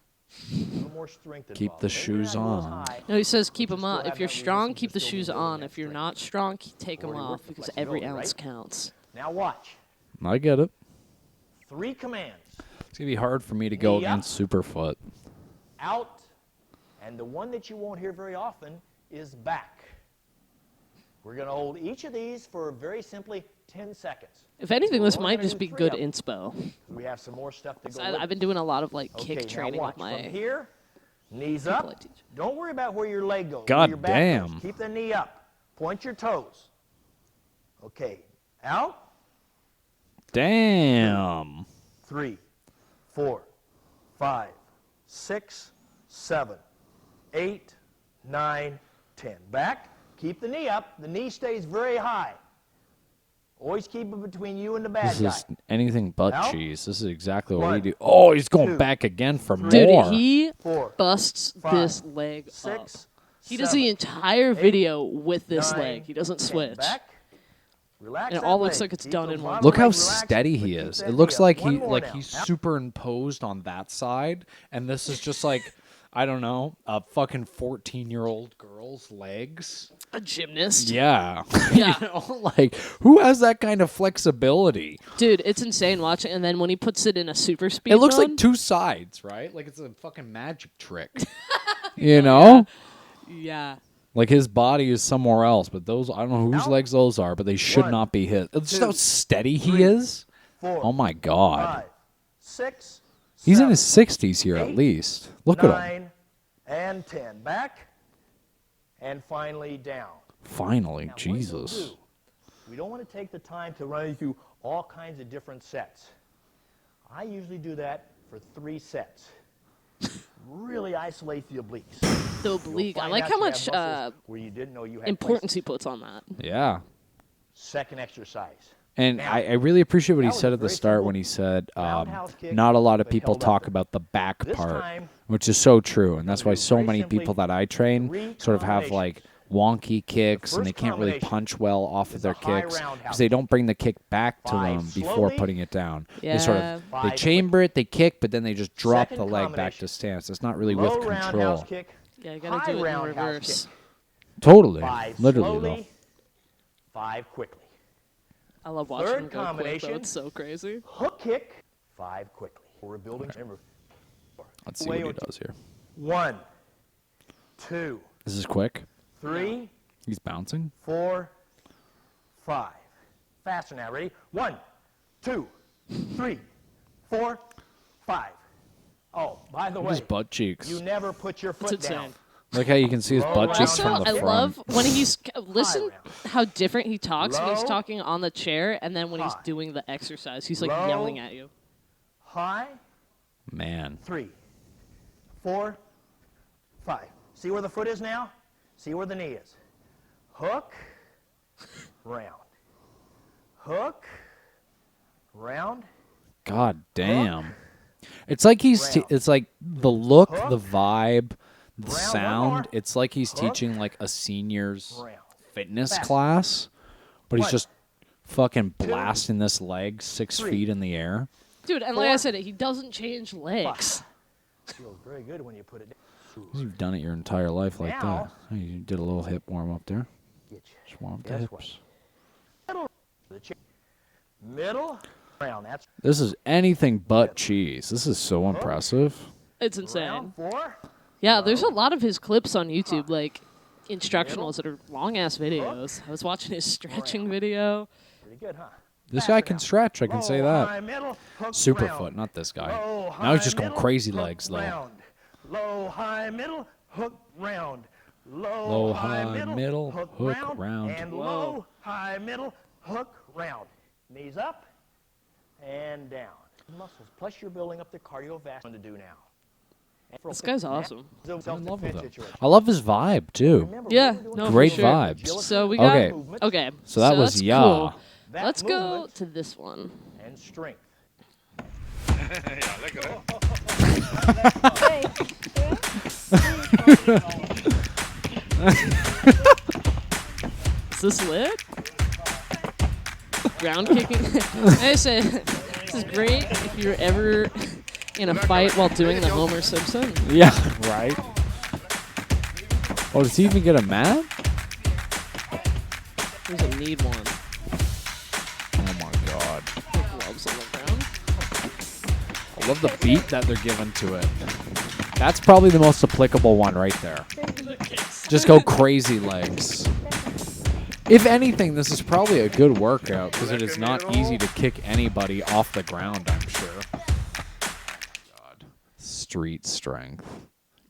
S3: a little more strength
S2: Keep
S3: involved.
S2: the
S3: Maybe
S2: shoes
S3: not go as
S2: on.
S3: high,
S1: No, he says
S3: but
S1: keep
S3: you
S1: them
S3: still
S1: on.
S3: have
S1: If you're
S3: that
S1: strong,
S3: resistance
S1: keep
S3: to
S1: the
S3: still
S1: shoes
S3: be building
S1: on.
S3: that
S1: If you're
S3: strength.
S1: not strong, take them
S3: Already worked
S1: off
S3: the
S1: because
S3: flexibility,
S1: every ounce
S3: right?
S1: counts.
S3: Now watch.
S2: I get it.
S3: 3 commands.
S2: It's gonna be hard for me to go
S3: Knee up.
S2: against Superfoot.
S3: Out, and the one that you won't hear very often is back. We're going to hold each of these for very simply 10 seconds.
S1: If anything,
S3: We're
S1: this
S3: only
S1: might
S3: gonna
S1: just
S3: do
S1: be
S3: 3
S1: good
S3: of them.
S1: inspo.
S3: We have some more stuff to go
S1: So
S3: with.
S1: I've been doing a lot of like
S3: Okay,
S1: kick
S3: now
S1: training
S3: watch.
S1: with my.
S3: From here, knees
S1: people I
S3: up.
S1: teach.
S3: Don't worry about where your leg goes.
S2: God
S3: where your back
S2: damn.
S3: Goes. Keep the knee up. Point your toes. Okay. Out.
S2: Damn.
S3: 3, 4, 5, 6, 7, 8, 9, 10. Back. Keep the knee up. The knee stays very high. Always keep it between you and the bad
S2: This
S3: guy.
S2: is anything but
S3: Out.
S2: cheese. This is exactly what we
S3: 1,
S2: do. Oh, he's going
S3: 2,
S2: back again for
S1: Dude,
S2: more.
S1: he
S3: 4,
S1: busts
S3: 5,
S1: this leg up.
S3: 6,
S1: He does the
S3: 7,
S1: entire
S3: 8,
S1: video with this
S3: 9,
S1: leg. He doesn't
S3: 10.
S1: switch.
S3: Back. Relax
S1: And it
S3: that
S1: all looks
S3: leg.
S1: like it's
S3: Keep
S1: done
S3: the
S1: in one
S3: bottom
S2: Look
S3: leg
S2: how
S3: relaxed,
S2: steady
S3: but
S2: he
S3: keep
S2: is.
S3: that
S2: It
S3: knee
S2: looks
S3: up.
S2: like
S3: One
S2: he
S3: more
S2: like
S3: now.
S2: he's
S3: Out.
S2: superimposed on that side, and this is just like I don't know, a fucking 14-year-old girl's legs.
S1: A gymnast.
S2: Yeah.
S1: Yeah.
S2: You know, like who has that kind of flexibility?
S1: Dude, it's insane watching. And then when he puts it in a super speed
S2: It looks
S1: mode,
S2: like 2 sides, right? Like it's a fucking magic trick. You know?
S1: yeah.
S2: Like his body is somewhere else, but those I don't know whose
S3: Out.
S2: legs those are, but they should
S3: 1,
S2: not be his. It's just
S3: 2,
S2: how steady he
S3: 3,
S2: is.
S3: 4,
S2: Oh my god.
S3: 5, 6,
S2: He's
S3: 7,
S2: in his 60s here at
S3: 8,
S2: least. Look at him.
S3: 9, and 10. Back, and finally down.
S2: Finally,
S3: Now, what you'll
S2: Jesus.
S3: do, we don't want to take the time to run you through all kinds of different sets. I usually do that for 3 sets. Really isolate the obliques.
S1: The
S3: You'll
S1: oblique. I
S3: find
S1: like
S3: out
S1: how
S3: you have
S1: much
S3: muscles where you didn't know you had
S1: importance
S3: places.
S1: he puts on that.
S2: Yeah.
S3: Second exercise.
S2: And
S3: Now,
S2: I really appreciate what he
S3: that was
S2: said
S3: a
S2: at the
S3: very
S2: start
S3: simple
S2: when he said
S3: roundhouse kick,
S2: not a lot of
S3: but
S2: people
S3: held
S2: talk
S3: up.
S2: about the back
S3: This
S2: part,
S3: time,
S2: which is so true. And that's why
S3: do
S2: so
S3: very
S2: many
S3: simply
S2: people that I train
S3: 3
S2: sort of have like wonky kicks and
S3: first
S2: they can't really
S3: combination
S2: punch well off of
S3: is
S2: their
S3: a high
S2: kicks
S3: roundhouse
S2: because they don't bring the kick back to
S3: 5
S2: them before
S3: slowly,
S2: putting it down. They sort
S1: Yeah.
S2: of they
S3: 5
S2: chamber it, they kick, but then they just drop
S3: Second
S2: the leg back
S3: combination.
S2: to stance. It's not really
S3: Low
S2: with
S3: roundhouse
S2: control.
S3: kick.
S1: Yeah, you gotta
S3: High
S1: do it in
S3: roundhouse
S1: reverse.
S3: kick.
S2: Totally.
S3: 5
S2: Literally
S3: slowly,
S2: though.
S3: 5 quickly.
S1: I love watching
S3: Third
S1: him go quick, though.
S3: combination.
S1: It's so crazy.
S3: Hook kick, 5 quickly. We're building. Remember,
S2: Let's see
S3: Way
S2: what he
S3: on-
S2: does here.
S3: 1, 2,
S2: This is quick.
S3: 3,
S2: He's bouncing.
S3: 4, 5. Faster now. Ready? 1, 2, 3, 4, 5. Oh, by the way,
S2: His butt cheeks.
S3: you never put your
S1: It's
S3: foot down.
S1: insane.
S2: Like how you can see his butt cheeks
S1: Also,
S2: from the
S1: I
S2: front.
S1: love when he's listen
S3: round.
S1: how different he talks when he's
S3: Low.
S1: talking on the chair, and then when he's
S3: High.
S1: doing the exercise, he's like
S3: Low.
S1: yelling at you.
S3: High.
S2: Man.
S3: 3, 4, 5. See where the foot is now? See where the knee is. Hook, round. Hook, round.
S2: God damn. It's like it's like the look,
S3: Hook.
S2: the vibe, the
S3: Round, one
S2: sound.
S3: more.
S2: It's like he's
S3: Hook.
S2: teaching like a senior's
S3: Round.
S2: fitness
S3: Fast.
S2: class, but he's
S3: One.
S2: just fucking blasting this leg 6
S3: Three.
S2: feet in the air.
S1: Dude, and like I
S3: 4,
S1: said, he doesn't change legs.
S3: Feels very good when you put it down.
S2: You've done it your entire life like
S3: Now-
S2: that. Hey, you did a little hip warm up there.
S3: Get you.
S2: Just warm up the
S3: Guess
S2: hips.
S3: what? Middle, the chair. Middle, round. That's
S2: This is anything but cheese. This is so impressive.
S1: It's insane.
S3: round. 4,
S1: Yeah, there's a lot of his clips on YouTube, like instructionals that are long ass videos. I was watching his stretching video.
S3: pretty good, huh?
S2: This
S3: Pass
S2: guy
S3: it
S2: can
S3: out.
S2: stretch, I can say
S3: Low,
S2: that.
S3: high, middle, hook,
S2: Superfoot,
S3: round.
S2: not this guy.
S3: Low,
S2: Now
S3: high,
S2: he's just going
S3: middle,
S2: crazy
S3: hook,
S2: legs, though.
S3: round. Low, high, middle, hook, round. Low,
S2: Low,
S3: high,
S2: high, middle, hook, round.
S3: And
S1: Whoa.
S3: low, high, middle, hook, round. Knees up and down. Muscles. Plus you're building up the cardiovascular to do now. And for
S1: This guy's
S3: neck,
S1: awesome.
S2: I'm in love with
S3: self-defense
S2: him.
S3: situation.
S2: I love his vibe, too.
S3: Remember,
S1: Yeah,
S3: we're doing
S1: no, for
S2: Great
S1: sure.
S2: vibes.
S1: So we got
S2: Okay.
S1: okay.
S2: So that was
S1: that's
S2: Ya.
S1: cool.
S3: That
S1: Let's go
S3: movement
S1: to this one.
S3: and strength.
S1: Is this lit? Ground kicking. I say this is great if you're ever in a fight while doing the Homer Simpson.
S2: Yeah, right. Oh, does he even get a mat?
S1: There's a need one.
S2: Oh my god.
S1: Gloves on the ground.
S2: I love the beat that they're giving to it. That's probably the most applicable one right there. Just go crazy legs. If anything, this is probably a good workout because it is not easy to kick anybody off the ground, I'm sure. God. Street strength.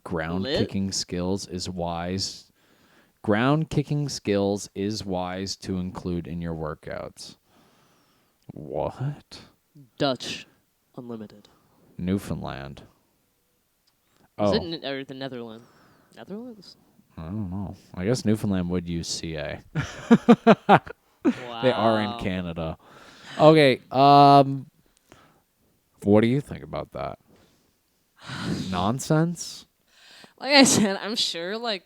S2: Ground
S1: Lit.
S2: kicking skills is wise. Ground kicking skills is wise to include in your workouts. What?
S1: Dutch Unlimited.
S2: Newfoundland.
S1: Is
S2: Oh,
S1: it or the Netherlands? Netherlands?
S2: I don't know. I guess Newfoundland would use CA.
S1: Wow.
S2: They are in Canada. Okay. What do you think about that? Nonsense?
S1: Like I said, I'm sure. Like,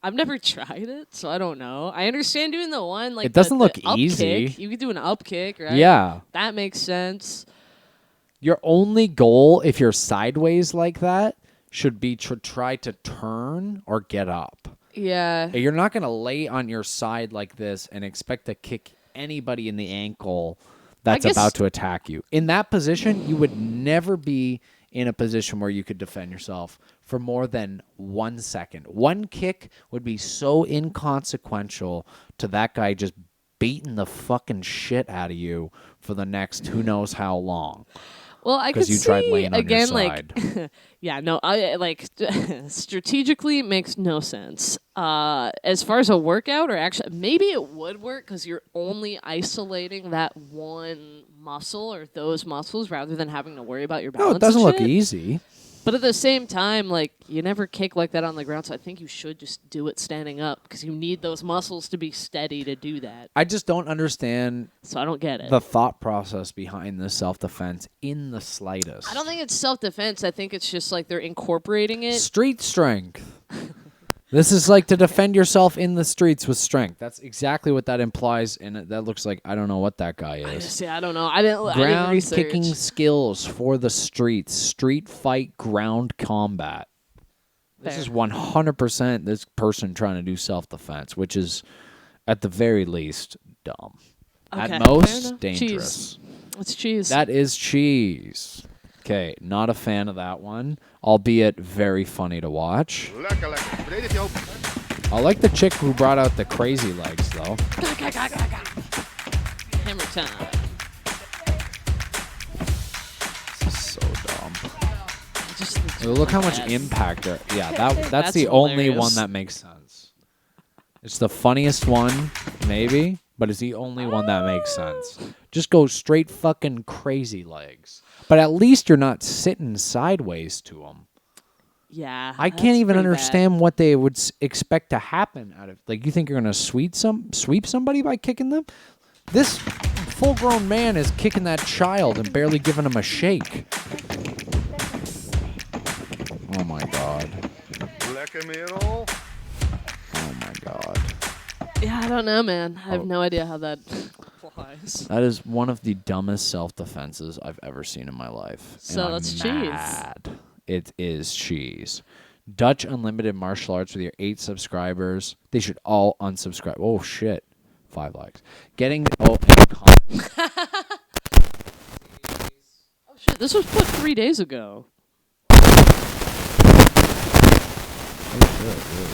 S1: I've never tried it, so I don't know. I understand doing the one like
S2: It doesn't
S1: the
S2: look
S1: up
S2: easy.
S1: Kick. You could do an up kick, right?
S2: Yeah.
S1: that makes sense.
S2: Your only goal, if you're sideways like that, should be to try to turn or get up.
S1: Yeah.
S2: You're not going to lay on your side like this and expect to kick anybody in the ankle that's
S1: guess-
S2: about to attack you. In that position, you would never be in a position where you could defend yourself for more than 1 second. One kick would be so inconsequential to that guy just beating the fucking shit out of you for the next who knows how long.
S1: Well, I could
S2: Because you
S1: see
S2: tried laying on
S1: again,
S2: your
S1: like,
S2: side.
S1: yeah, no, I like strategically makes no sense. As far as a workout, or actually, maybe it would work because you're only isolating that one muscle or those muscles rather than having to worry about your balance.
S2: No, it doesn't
S1: and
S2: look
S1: shit.
S2: easy.
S1: But at the same time, like, you never kick like that on the ground, so I think you should just do it standing up because you need those muscles to be steady to do that.
S2: I just don't understand
S1: So I don't get it.
S2: the thought process behind this self-defense in the slightest.
S1: I don't think it's self-defense. I think it's just like they're incorporating it.
S2: Street strength. This is like to defend yourself in the streets with strength. That's exactly what that implies, and that looks like I don't know what that guy is.
S1: See, I don't know. I didn't
S2: Ground
S1: research.
S2: kicking skills for the streets. Street fight ground combat. This
S1: Fair.
S2: is 100% this person trying to do self-defense, which is, at the very least, dumb.
S1: Okay,
S2: At
S1: fair
S2: most,
S1: enough.
S2: dangerous.
S1: Cheese. It's cheese.
S2: That is cheese. Okay, not a fan of that one, albeit very funny to watch.
S4: Lekker, lekker. Breed het je open.
S2: I like the chick who brought out the crazy legs, though.
S1: Hammer time.
S2: This is so dumb.
S1: Just
S2: Look how much impact there. Yeah, that's
S1: That's
S2: the only
S1: hilarious.
S2: one that makes sense. It's the funniest one, maybe, but it's the only one that makes sense. Just go straight fucking crazy legs. But at least you're not sitting sideways to them.
S1: Yeah.
S2: I
S1: that's
S2: can't even
S1: pretty
S2: understand what they would expect to happen out of. Like, you think you're gonna sweep somebody by kicking them? This full-grown man is kicking that child and barely giving him a shake. Oh my god.
S4: Lekker merel.
S2: Oh my god.
S1: bad. Yeah, I don't know, man. I have no idea how that flies.
S2: That is one of the dumbest self-defenses I've ever seen in my life.
S1: So
S2: and
S1: that's
S2: I'm
S1: cheese.
S2: mad. It is cheese. Dutch Unlimited Martial Arts with your 8 subscribers. They should all unsubscribe. Oh, shit. 5 likes. Getting... Oh, and comments.
S1: Oh shit, this was put 3 days ago.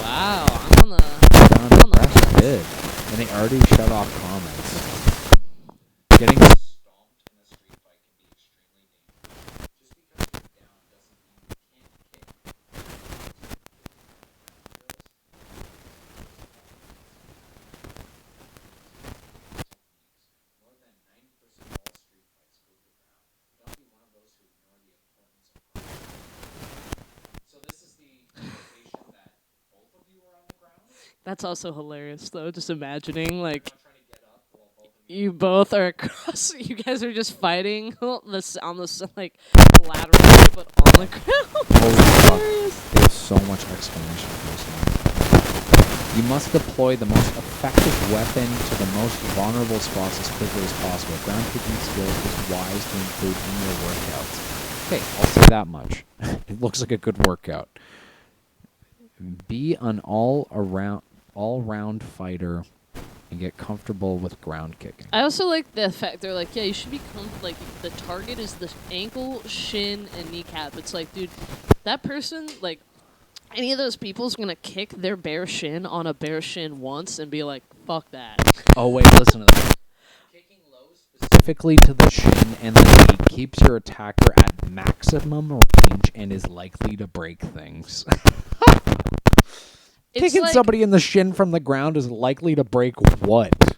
S1: Wow, I'm on the
S2: Press did. And they already shut off comments. Getting stomped in a street fight can be extremely dangerous. Just because you're down doesn't mean you can't kick. More than 90% of all street fights go to the ground. Don't be one of those who ignore the importance of ground. So this is the indication that both of you are on the ground.
S1: That's also hilarious, though. Just imagining, like,
S2: Trying to get up while both of you.
S1: you both are across. You guys are just fighting this on this like laterally, but on the ground.
S2: Holy fuck.
S1: Hilarious.
S2: There's so much explanation for this one. You must deploy the most effective weapon to the most vulnerable spots as quickly as possible. Ground kicking skills is wise to include in your workouts. Okay, I'll say that much. It looks like a good workout. Be an all-round fighter and get comfortable with ground kicking.
S1: I also like the fact they're like, yeah, you should be like the target is the ankle, shin, and kneecap. It's like, dude, that person, like, any of those people's gonna kick their bare shin on a bare shin once and be like, fuck that.
S2: Oh, wait, listen to that. Kicking low specifically to the shin and the knee keeps your attacker at maximum range and is likely to break things.
S1: It's
S2: Kicking
S1: like,
S2: somebody in the shin from the ground is likely to break what?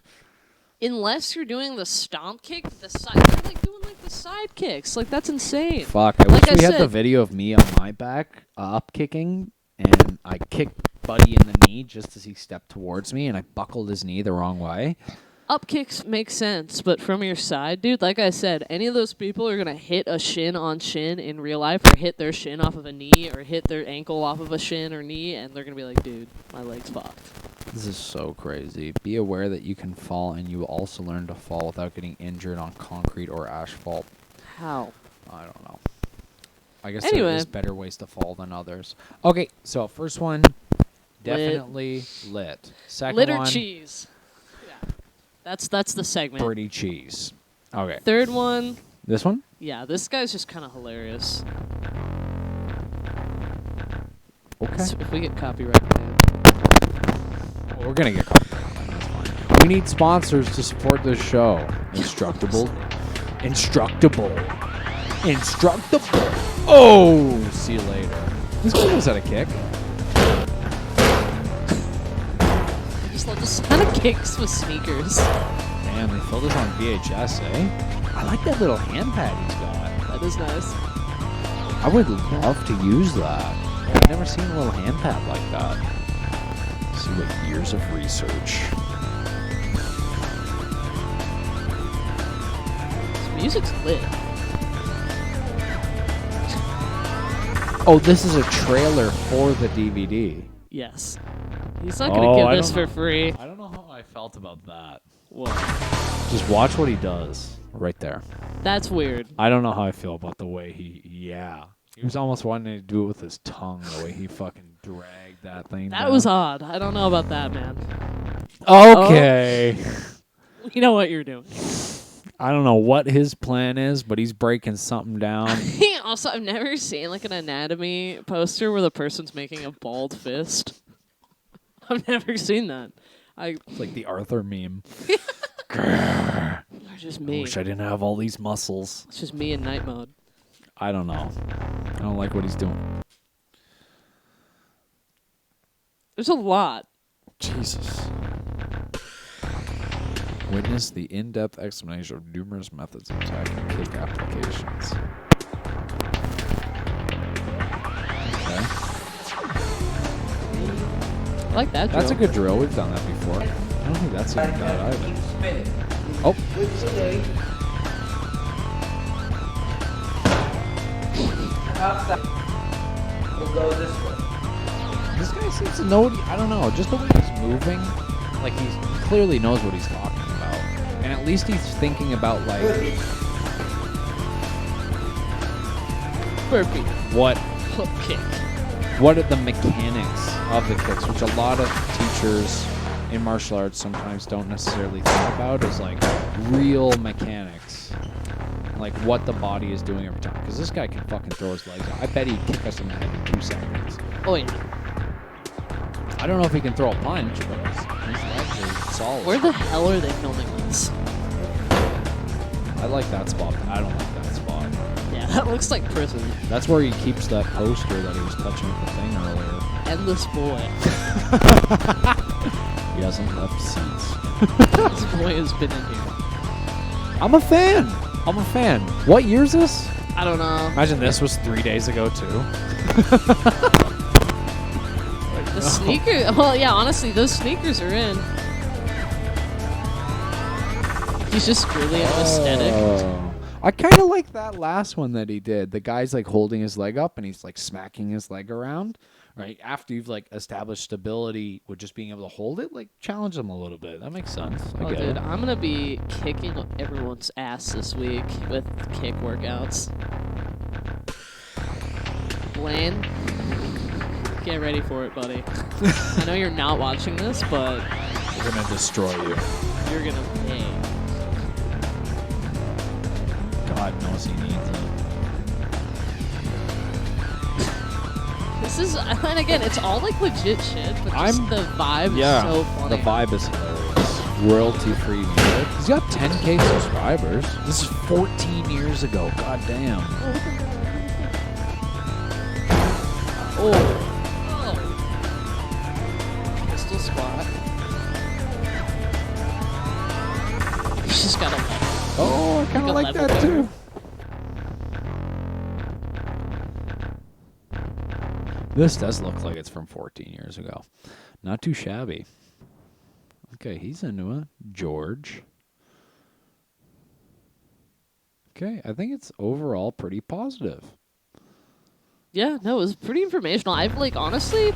S1: unless you're doing the stomp kick, the side, you're like doing like the side kicks. Like, that's insane.
S2: Fuck, I
S1: Like
S2: wish we
S1: I
S2: had the
S1: said-
S2: video of me on my back, up kicking, and I kicked Buddy in the knee just as he stepped towards me, and I buckled his knee the wrong way.
S1: Up kicks make sense, but from your side, dude, like I said, any of those people are gonna hit a shin on shin in real life, or hit their shin off of a knee, or hit their ankle off of a shin or knee, and they're gonna be like, dude, my leg's fucked.
S2: This is so crazy. Be aware that you can fall, and you will also learn to fall without getting injured on concrete or asphalt.
S1: How?
S2: I don't know. I guess
S1: Anyway.
S2: there is better ways to fall than others. Okay, so first one, definitely lit. Second
S1: Litter
S2: one,
S1: cheese. Yeah, that's the segment.
S2: birdie cheese. Okay,
S1: Third one,
S2: this one?
S1: yeah, this guy's just kind of hilarious.
S2: Okay.
S1: So if we get copyrighted, man.
S2: Well, we're gonna get copyrighted. That's fine. We need sponsors to support this show. Instructable. Oh, see you later. This guy knows how to kick.
S1: I just love the sound of kicks with sneakers.
S2: Damn, they filmed this on VHS, eh? I like that little hand pad he's got.
S1: That is nice.
S2: I would love to use that. I've never seen a little hand pad like that. See what years of research.
S1: This music's lit.
S2: Oh, this is a trailer for the DVD.
S1: Yes. He's not gonna give this for free.
S2: I don't know how I felt about that.
S1: What?
S2: Just watch what he does right there.
S1: That's weird.
S2: I don't know how I feel about the way he was almost wanting to do it with his tongue, the way he fucking dragged that thing
S1: That
S2: down.
S1: was odd. I don't know about that, man.
S2: Okay.
S1: You know what you're doing.
S2: I don't know what his plan is, but he's breaking something down.
S1: Also, I've never seen like an anatomy poster where the person's making a bald fist. I've never seen that.
S2: It's like the Arthur meme.
S1: Or just
S2: I
S1: me.
S2: wish I didn't have all these muscles.
S1: It's just me in night mode.
S2: I don't know. I don't like what he's doing.
S1: There's a lot.
S2: Jesus. Witness the in-depth explanation of numerous methods of attacking kick applications. Okay.
S1: I like that
S2: That's a
S1: drill.
S2: good drill. We've done that before. I don't think that's even bad either. Oh.
S5: We'll go this way.
S2: This guy seems to know what I don't know. Just the way he's moving, like he clearly knows what he's talking about. And at least he's thinking about, like,
S1: Burpee.
S2: what
S1: Hook kick.
S2: what are the mechanics of the kicks, which a lot of teachers in martial arts sometimes don't necessarily think about, is like real mechanics, like what the body is doing every time. Because this guy can fucking throw his legs out. I bet he'd kick us in the head in 2 seconds.
S1: Oh yeah.
S2: I don't know if he can throw a punch, but his legs are solid.
S1: Where the hell are they filming this?
S2: I like that spot, but I don't like that spot.
S1: Yeah, that looks like prison.
S2: That's where he keeps that poster that he was touching with the thing earlier.
S1: Endless boy.
S2: He hasn't left seats.
S1: This boy has been in here.
S2: I'm a fan. What year is this?
S1: I don't know.
S2: Imagine this was 3 days ago, too.
S1: The sneaker. Well, yeah. Honestly, those sneakers are in. He's just really an aesthetic.
S2: Oh. I kind of like that last one that he did. The guy's like holding his leg up and he's like smacking his leg around. Right after you've like established stability with just being able to hold it, like challenge them a little bit. That makes sense. I
S1: Oh,
S2: get
S1: dude,
S2: it.
S1: I'm gonna be kicking everyone's ass this week with kick workouts. Blaine, get ready for it, buddy. I know you're not watching this, but
S2: We're gonna destroy you.
S1: you're gonna pay.
S2: God knows he needs it.
S1: This is, and again, it's all like legit shit, but just
S2: I'm-
S1: the vibe
S2: Yeah,
S1: is so funny.
S2: the vibe is hilarious. Royalty-free music. He's got 10K subscribers. This is 14 years ago. God damn.
S1: Oh. Pistol squat. He's just got a
S2: Oh, I kind
S1: Like
S2: of
S1: a
S2: like
S1: level
S2: that too. This does look like it's from 14 years ago. Not too shabby. Okay, he's into it. George. Okay, I think it's overall pretty positive.
S1: Yeah, no, it was pretty informational. I've like honestly,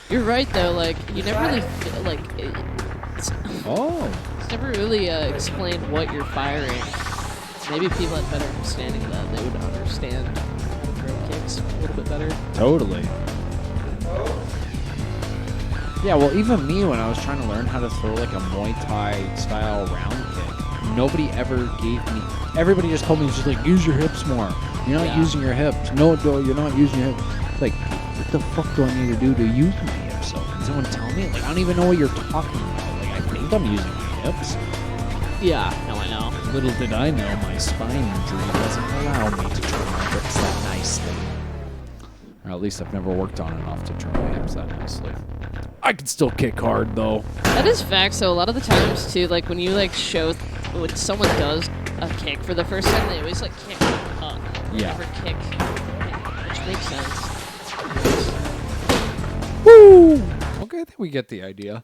S1: you're right though. Like you never really feel like it's
S2: Oh,
S1: never really explained what you're firing. Maybe if people had better understanding of that, they would understand how to throw kicks a little bit better.
S2: totally. Yeah, well, even me, when I was trying to learn how to throw like a Muay Thai style round kick, nobody ever gave me. Everybody just told me, it's just like, use your hips more. You're not
S1: Yeah.
S2: using your hips. No, you're not using your hips. Like, what the fuck do I need to do to use my hips? So, can someone tell me? Like, I don't even know what you're talking about. Like, I think I'm using my hips.
S1: Yeah, no, I know.
S2: Little did I know, my spine injury doesn't allow me to turn my hips that nicely. Or at least I've never worked on enough to turn my hips that nicely. I can still kick hard, though.
S1: That is facts. So a lot of the times too, like when you like show when someone does a kick for the first time, they always like kick up. They
S2: Yeah.
S1: never kick, which makes sense.
S2: Woo! Okay, I think we get the idea.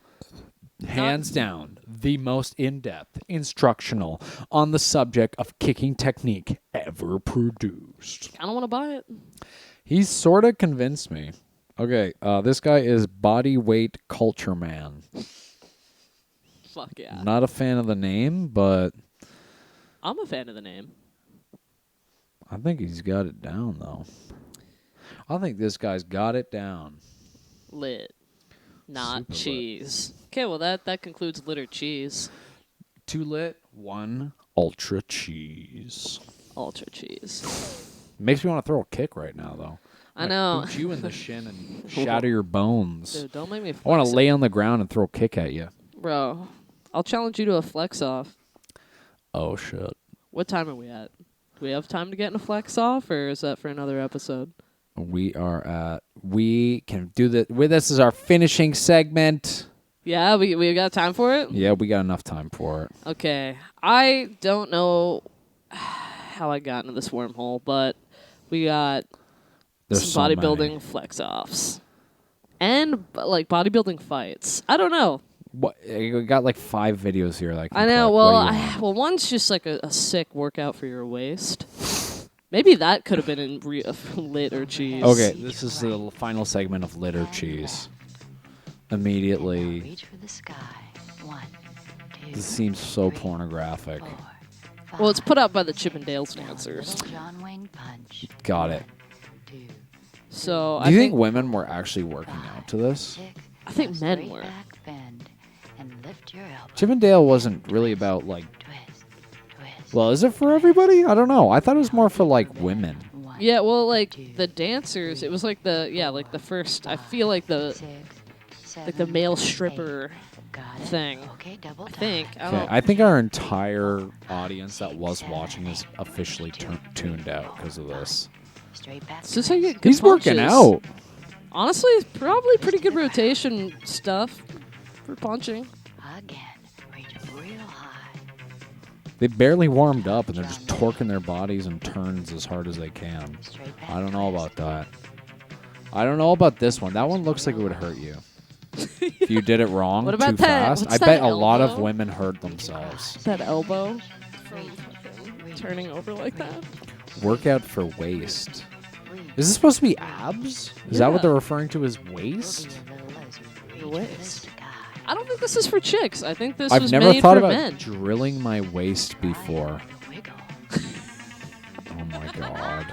S2: Hands down, the most in-depth, instructional on the subject of kicking technique ever produced.
S1: I don't want to buy it.
S2: He's sort of convinced me. Okay, this guy is Body Weight Culture Man.
S1: Fuck yeah.
S2: Not a fan of the name, but
S1: I'm a fan of the name.
S2: I think he's got it down, though. I think this guy's got it down.
S1: Lit. Not
S2: Super lit.
S1: cheese. Okay, well that concludes lit or cheese.
S2: 2 lit, 1 ultra cheese.
S1: Ultra cheese.
S2: Makes me want to throw a kick right now, though.
S1: I know.
S2: Boot you in the shin and shatter your bones.
S1: Dude, don't make me flex
S2: I want to
S1: it.
S2: lay on the ground and throw a kick at you.
S1: Bro, I'll challenge you to a flex off.
S2: Oh, shit.
S1: What time are we at? Do we have time to get in a flex off, or is that for another episode?
S2: We can do this. This is our finishing segment.
S1: Yeah, we got time for it?
S2: Yeah, we got enough time for it.
S1: Okay. I don't know how I got into this wormhole, but we got
S2: There's
S1: some
S2: so
S1: bodybuilding
S2: many.
S1: flex offs. And like bodybuilding fights. I don't know.
S2: What? We got like 5 videos here. Like
S1: I know. Well, one's just like a sick workout for your waist. Maybe that could have been in lit or cheese.
S2: Okay, this is the final segment of Lit or Cheese. Immediately,
S6: Reach for the sky. 1, 2,
S2: this seems so pornographic.
S6: 4, 5.
S1: Well, it's put out by the Chippendales dancers.
S6: John Wayne punch.
S2: Got it.
S6: 2,
S1: So
S2: Do you think women were actually working out to this?
S6: 6.
S1: I think men
S6: Straight
S1: were.
S6: back bend and lift your elbow.
S2: Chippendale wasn't really about like.
S6: Twist. Twist.
S2: Well, is it for everybody? I don't know. I thought it was more for like women.
S6: 1,
S1: Yeah, well, like the dancers, it was like like the first. I feel like
S6: 6,
S1: like the
S6: 7,
S1: male
S6: 8.
S1: stripper
S6: Got it.
S1: thing.
S6: Okay, double
S1: I think. I
S2: Okay,
S1: don't.
S2: I think our entire audience that was watching is officially tuned out because of this.
S6: Straight back.
S1: This is how you get good
S2: He's working
S1: punches.
S2: out.
S1: Honestly, it's probably pretty good rotation stuff for punching.
S6: Again. Reach real high.
S2: They barely warmed up and they're just torquing their bodies and turns as hard as they can.
S6: Straight back.
S2: I don't know
S6: twist.
S2: about that. I don't know about this one. That one looks like it would hurt you. If you did it wrong
S1: What about
S2: too
S1: that?
S2: fast.
S1: What's
S2: I bet
S1: that
S2: a lot of
S1: elbow?
S2: women hurt themselves.
S1: That elbow from fucking turning over like that.
S2: Workout for waist. Is this supposed to be abs? Is that what
S1: Yeah.
S2: they're referring to as waist?
S1: The waist. I don't think this is for chicks. I think this
S2: I've
S1: was
S2: never
S1: made
S2: thought
S1: for
S2: about
S1: men.
S2: drilling my waist before.
S6: Wiggle.
S2: Oh my god.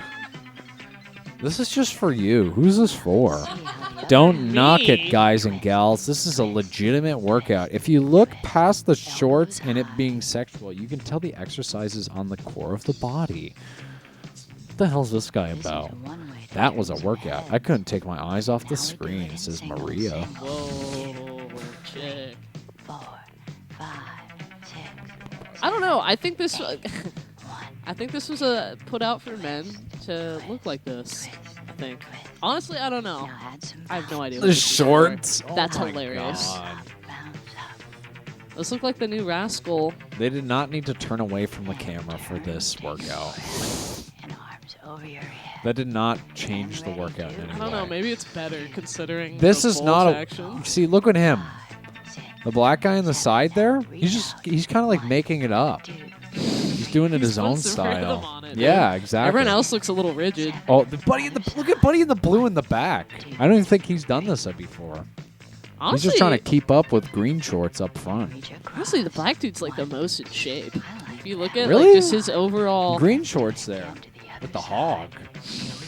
S2: This is just for you. Who's this for? Don't knock it, guys and gals. This is a legitimate workout. If you look past the shorts and it being sexual, you can tell the exercise is on the core of the body. What the hell's this guy about? That was a workout. I couldn't take my eyes off the screen, says Maria.
S1: Whoa, chick.
S6: 4, 5, 6.
S1: I don't know. I think this. I think this was put out for men to look like this. I think. Honestly, I don't know.
S6: Now add some
S1: I have no idea.
S2: The
S1: what this is for.
S2: shorts.
S1: That's
S2: Oh my
S1: hilarious.
S2: God.
S6: bounce up.
S1: Those look like the new Rascal.
S2: They did not need to turn away from the camera for this workout.
S6: And arms over your head.
S2: That did not change the workout in any
S1: I don't know.
S2: way.
S1: Maybe it's better considering.
S2: This
S1: the
S2: is not
S1: bulge
S2: a.
S1: action.
S2: See, look at him.
S6: 6,
S2: The black guy on the side there. He's kind of like making it up.
S6: 2,
S2: He's doing it his own
S1: puts the rhythm
S2: style.
S1: on it,
S2: Yeah,
S1: dude.
S2: exactly.
S1: Everyone else looks a little rigid.
S2: Oh, the buddy in the look at Buddy in the blue in the back. I don't even think he's done this before.
S1: Honestly,
S2: He's just trying to keep up with green shorts up front.
S6: reach across.
S1: honestly, the black dude's like the most in shape. If you look at
S2: Really?
S1: like just his overall.
S2: Green shorts there
S6: To the other
S2: with the
S6: side.
S2: hog.
S6: Here we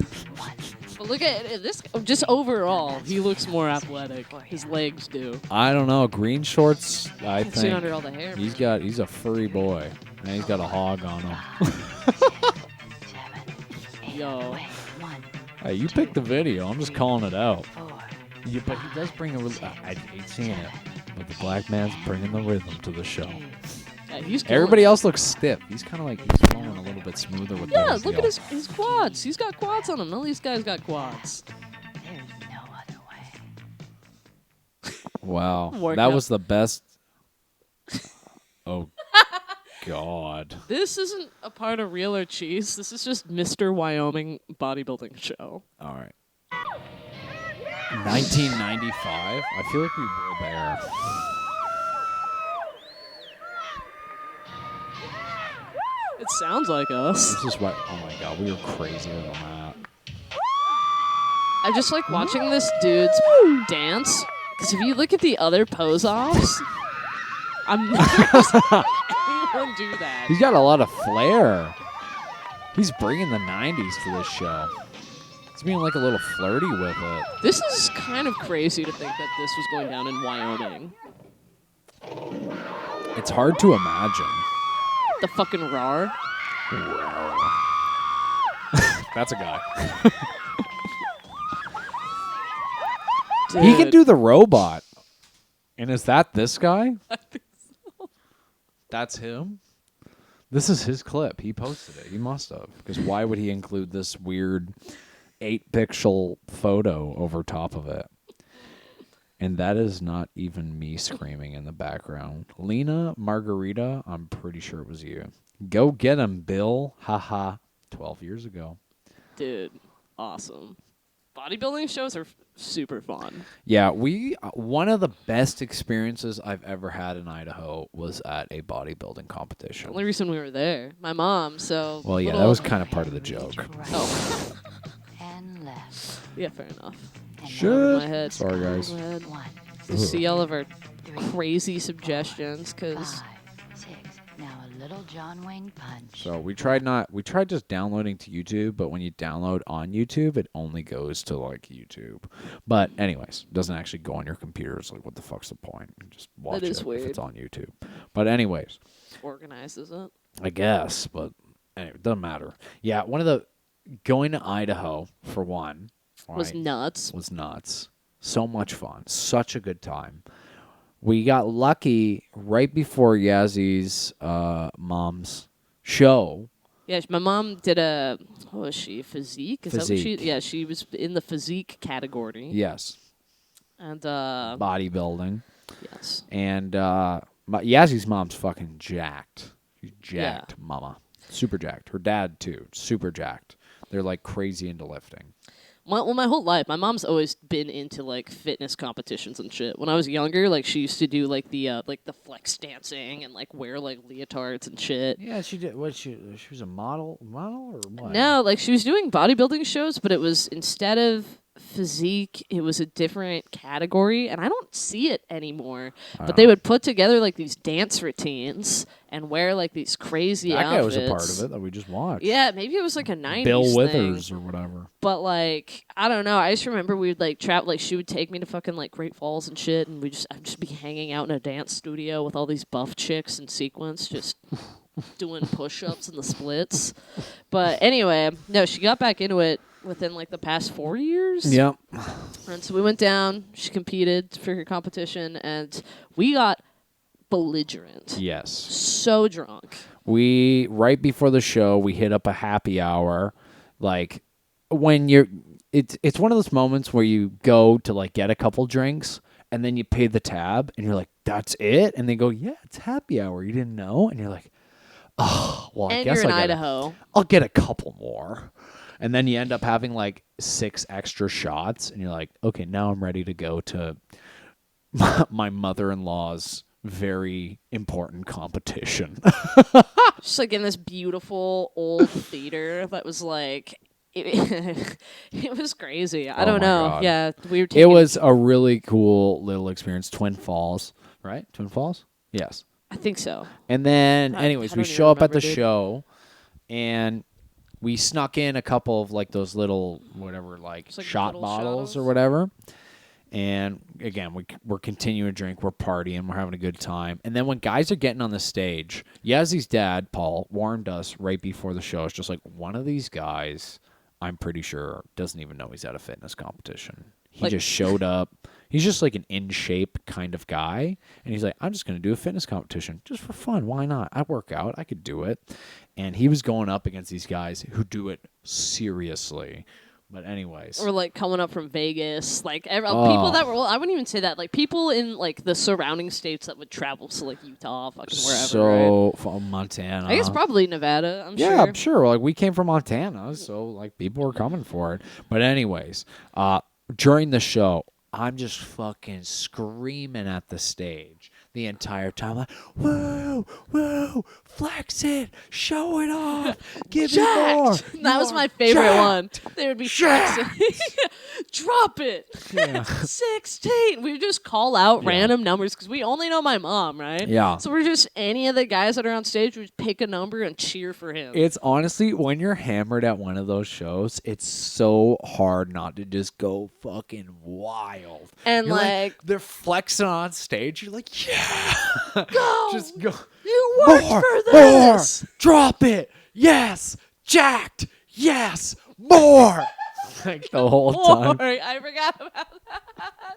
S6: go. 1,
S1: But look at this. Just overall, he looks more athletic. His legs do.
S2: I don't know. Green shorts. I
S1: Can see under all
S2: think
S1: the hair.
S2: he's a furry boy and he's got a hog on him.
S6: 7, 8.
S1: Yo.
S6: Wait, 1,
S2: Hey, you picked the video. I'm just calling it out.
S6: 4.
S2: Yeah, but he does bring a. I hate seeing it, but the black man's bringing the rhythm to the show.
S1: Yeah, he's killing
S2: Everybody
S1: it.
S2: else looks stiff. He's kind of like he's flowing a little bit smoother with
S1: Yeah,
S2: those
S1: look at
S2: deals.
S1: his quads. He's got quads on him. None of these guys got quads.
S6: There's no other way.
S2: Wow,
S1: Workout.
S2: that was the best. Oh, God.
S1: This isn't a part of Real or Cheese. This is just Mr. Wyoming bodybuilding show.
S2: All right. 1995. I feel like we were there.
S1: It sounds like us.
S2: This is what. Oh my God, we were crazier than that.
S1: I just like watching this dude's dance. Because if you look at the other pose offs, I'm never seeing anyone do that.
S2: He's got a lot of flair. He's bringing the 90s to this show. He's being like a little flirty with it.
S1: This is kind of crazy to think that this was going down in Wyoming.
S2: It's hard to imagine.
S1: The fucking RAR.
S2: That's a guy.
S1: Dude.
S2: He can do the robot. And is that this guy?
S1: I think so.
S2: That's him? This is his clip. He posted it. He must have. Because why would he include this weird 8-pixel photo over top of it? And that is not even me screaming in the background. Lena Margarita, I'm pretty sure it was you. Go get him, Bill. Haha. 12 years ago.
S1: Dude, awesome. Bodybuilding shows are super fun.
S2: Yeah, one of the best experiences I've ever had in Idaho was at a bodybuilding competition.
S1: The only reason we were there, my mom, so...
S2: Well, yeah, that
S1: little-
S2: was kind of part of the joke.
S6: Right
S1: Oh,
S6: and left.
S1: yeah, fair enough.
S6: And
S2: Shit.
S1: My head.
S2: Sorry, guys.
S1: My head.
S6: One,
S1: To see all of our
S6: 3,
S1: crazy suggestions, because...
S6: 5, 6. Now a little John Wayne punch.
S2: So we tried just downloading to YouTube, but when you download on YouTube, it only goes to like YouTube. But anyways, it doesn't actually go on your computer. It's like, what the fuck's the point? Just watch
S1: is
S2: it
S1: weird.
S2: if it's on YouTube. But anyways,
S1: organizes it.
S2: I guess. But anyway, it doesn't matter. Yeah, going to Idaho for one
S1: Was
S2: right,
S1: nuts.
S2: was nuts. So much fun. Such a good time. We got lucky right before Yazzy's mom's show.
S1: Yeah, my mom did a... What was she? Physique? Is that what she...
S2: Physique.
S1: Yeah, she was in the physique category.
S2: Yes.
S1: And,
S2: Bodybuilding.
S1: yes.
S2: And Yazzy's mom's fucking jacked. She's jacked, mama. Super jacked. Her dad, too. Super jacked. They're, like, crazy into lifting.
S1: Well, my whole life, my mom's always been into like fitness competitions and shit. When I was younger, like she used to do like the flex dancing and like wear like leotards and shit.
S2: Yeah, she did. What she was a model or what?
S1: No, like she was doing bodybuilding shows, but it was instead of physique, it was a different category, and I don't see it anymore. But they would put together like these dance routines and wear like these crazy
S2: that guy
S1: outfits.
S2: was a part of it that we just watched.
S1: Yeah, maybe it was like a 90s
S2: Bill
S1: thing.
S2: Withers or whatever.
S1: But like, I don't know. I just remember we would like travel. Like she would take me to fucking like Great Falls and shit, and I'd just be hanging out in a dance studio with all these buff chicks in sequence, just doing push-ups and the splits. But anyway, no, she got back into it within like the past 4 years.
S2: Yep.
S1: And so we went down. She competed for her competition, and we got belligerent.
S2: Yes.
S1: So drunk.
S2: We right before the show, we hit up a happy hour. Like when it's one of those moments where you go to like get a couple drinks and then you pay the tab and you're like, that's it? And they go, yeah, it's happy hour. You didn't know? And you're like, oh, well, I
S1: And
S2: guess
S1: you're in
S2: I gotta-
S1: Idaho.
S2: I'll get a couple more. And then you end up having like 6 extra shots and you're like, okay, now I'm ready to go to my mother-in-law's very important competition.
S1: Just like in this beautiful old theater that was like, it was crazy. I don't
S2: my
S1: know.
S2: God.
S1: Yeah, we were.
S2: It was a really cool little experience. Twin Falls, right? Twin Falls? Yes.
S1: I think so.
S2: And then,
S1: I
S2: anyways, we
S1: don't even
S2: show up at
S1: remember,
S2: the
S1: dude.
S2: show, and we snuck in a couple of like those little whatever, like
S1: It's like
S2: shot
S1: little
S2: bottles or
S1: shots.
S2: whatever. And again, we're continuing to drink, we're partying, we're having a good time. And then when guys are getting on the stage, Yazzy's dad, Paul, warned us right before the show. It's just like, one of these guys, I'm pretty sure, doesn't even know he's at a fitness competition. He
S1: Like-
S2: just showed up. He's just like an in shape kind of guy. And he's like, I'm just going to do a fitness competition just for fun. Why not? I work out. I could do it. And he was going up against these guys who do it seriously. But anyways.
S1: Or like coming up from Vegas, like people that were. Well, I wouldn't even say that. Like people in like the surrounding states that would travel to like Utah, fucking wherever.
S2: So
S1: right?
S2: from Montana.
S1: I guess probably Nevada. I'm
S2: Yeah,
S1: sure.
S2: I'm sure. Like we came from Montana, so like people were coming for it. But anyways, during the show, I'm just fucking screaming at the stage the entire time, like, woo, woo, flex it, show it off, give me more.
S1: Jacked. That was
S2: You're
S1: my favorite
S2: jacked.
S1: one. They would be flexing. Drop it.
S2: Yeah.
S1: 16. We would just call out random numbers because we only know my mom, right?
S2: Yeah.
S1: So we're just any of the guys that are on stage, we just pick a number and cheer for him.
S2: It's honestly, when you're hammered at one of those shows, it's so hard not to just go fucking wild.
S1: And,
S2: You're
S1: like-
S2: they're flexing on stage. You're like, yeah.
S1: Go!
S2: Just go.
S1: You worked
S2: More,
S1: for
S2: more.
S1: this!
S2: Drop it. Yes. Jacked. Yes. More. Like the whole time.
S1: Boy, I forgot about that.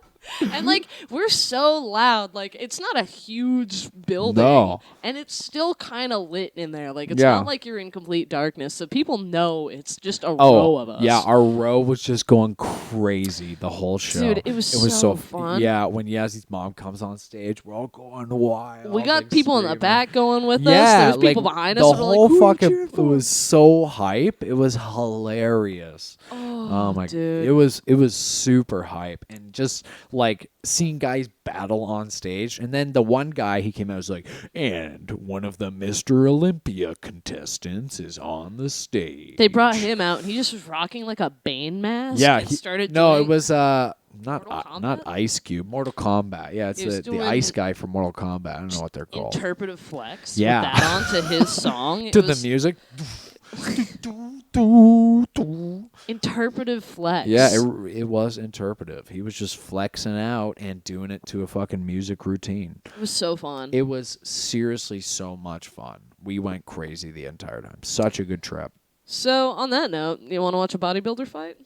S1: And like we're so loud, like it's not a huge building,
S2: No.
S1: and it's still kind of lit in there. Like it's
S2: Yeah.
S1: not like you're in complete darkness, so people know it's just a row
S2: Oh,
S1: of us.
S2: yeah, our row was just going crazy the whole show.
S1: Dude, it was so fun.
S2: Yeah, when Yazzy's mom comes on stage, we're all going wild.
S1: We got
S2: like,
S1: people in the
S2: screaming.
S1: back going with us.
S2: Yeah,
S1: There's people
S2: like,
S1: behind
S2: the
S1: us. That were
S2: whole
S1: like, "Who are you
S2: fucking
S1: cheering
S2: it
S1: for?"
S2: was so hype. It was hilarious.
S1: Oh
S2: my!
S1: dude.
S2: It was super hype, and just like seeing guys battle on stage, and then the one guy he came out was like, and one of the Mr. Olympia contestants is on the stage.
S1: They brought him out, and he just was rocking like a Bane mask.
S2: Yeah,
S1: and started.
S2: no,
S1: doing
S2: it was not
S1: Kombat?
S2: Ice Cube, Mortal Kombat. Yeah, it's
S1: He was
S2: the
S1: doing
S2: ice guy from Mortal Kombat. I don't know what they're called.
S1: interpretive flex.
S2: Yeah.
S1: with that onto his song.
S2: To
S1: It was
S2: the music.
S1: interpretive flex.
S2: Yeah, it was interpretive. He was just flexing out and doing it to a fucking music routine.
S1: It was so fun.
S2: It was seriously so much fun. We went crazy the entire time. Such a good trip.
S1: So on that note, you want to watch a bodybuilder fight?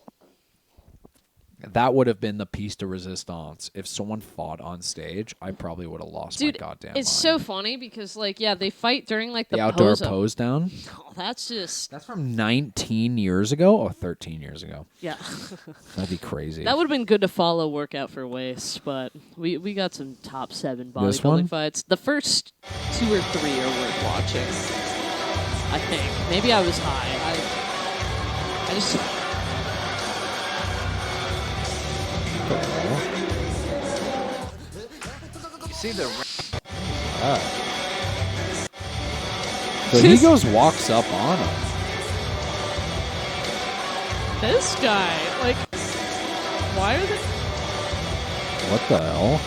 S2: That would have been the piece de resistance. If someone fought on stage, I probably would have lost
S1: Dude,
S2: my goddamn
S1: it's
S2: mind.
S1: so funny because like yeah, they fight during like
S2: The
S1: the
S2: outdoor
S1: pose up.
S2: pose down.
S1: Oh, that's just
S2: That's from 19 years ago or 13 years ago.
S1: yeah.
S2: That'd be crazy.
S1: That would have been good to follow workout for waist, but we got some top 7
S2: This one?
S1: bodybuilding fights. The first 2 or 3 are worth watching. I think. Maybe I was high. I just
S5: You see the
S2: So he goes, walks up on him.
S1: this guy, like why are they
S2: What the hell?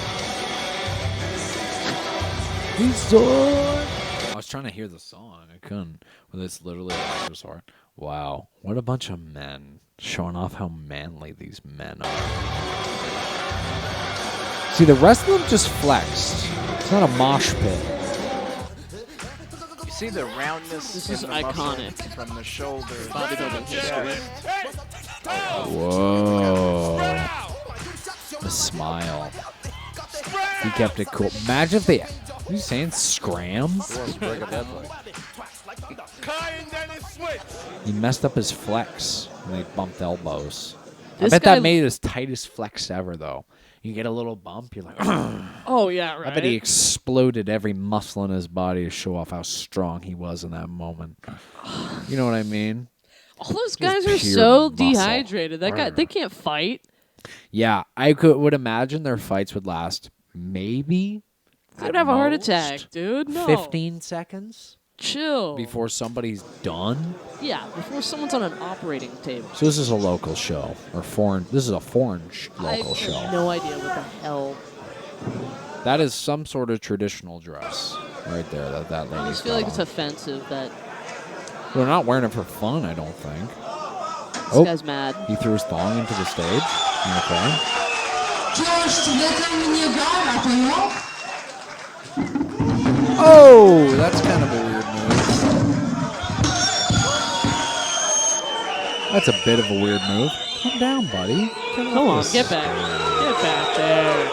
S2: He's done. I was trying to hear the song. I couldn't. But it's literally a song. Wow. What a bunch of men. Showing off how manly these men are. See, the rest of them just flexed. It's not a mosh pit.
S5: you see the roundness.
S1: This
S5: in
S1: is
S5: the muscle
S1: iconic.
S5: from the shoulder.
S1: bodybuilding history?
S2: Whoa. The smile. He kept it cool. Imagine if they... Are you saying scrams? He messed up his flex when they bumped elbows.
S1: This
S2: I bet
S1: guy-
S2: that made it his tightest flex ever, though. You get a little bump, you're like,
S1: Oh yeah, right.
S2: I bet he exploded every muscle in his body to show off how strong he was in that moment. You know what I mean?
S1: All those guys are
S2: pure
S1: so
S2: muscle.
S1: dehydrated. That guy, they can't fight.
S2: Yeah, would imagine their fights would last maybe
S1: They would
S2: at
S1: have a heart
S2: most
S1: attack, dude. No.
S2: 15 seconds
S1: Chill.
S2: before somebody's done.
S1: Yeah, before someone's on an operating table.
S2: So this is a local show or foreign. This is a foreign local
S1: I
S2: show.
S1: have no idea what the hell.
S2: That is some sort of traditional dress right there. That
S1: I
S2: lady's
S1: just feel like
S2: got
S1: it's
S2: on.
S1: offensive that
S2: They're not wearing it for fun, I don't think.
S1: this guy's mad.
S2: He threw his thong into the stage. Okay. Oh, that's kind of a weird move. That's a bit of a weird move. Calm down, buddy.
S1: Come on, get back. Get back there.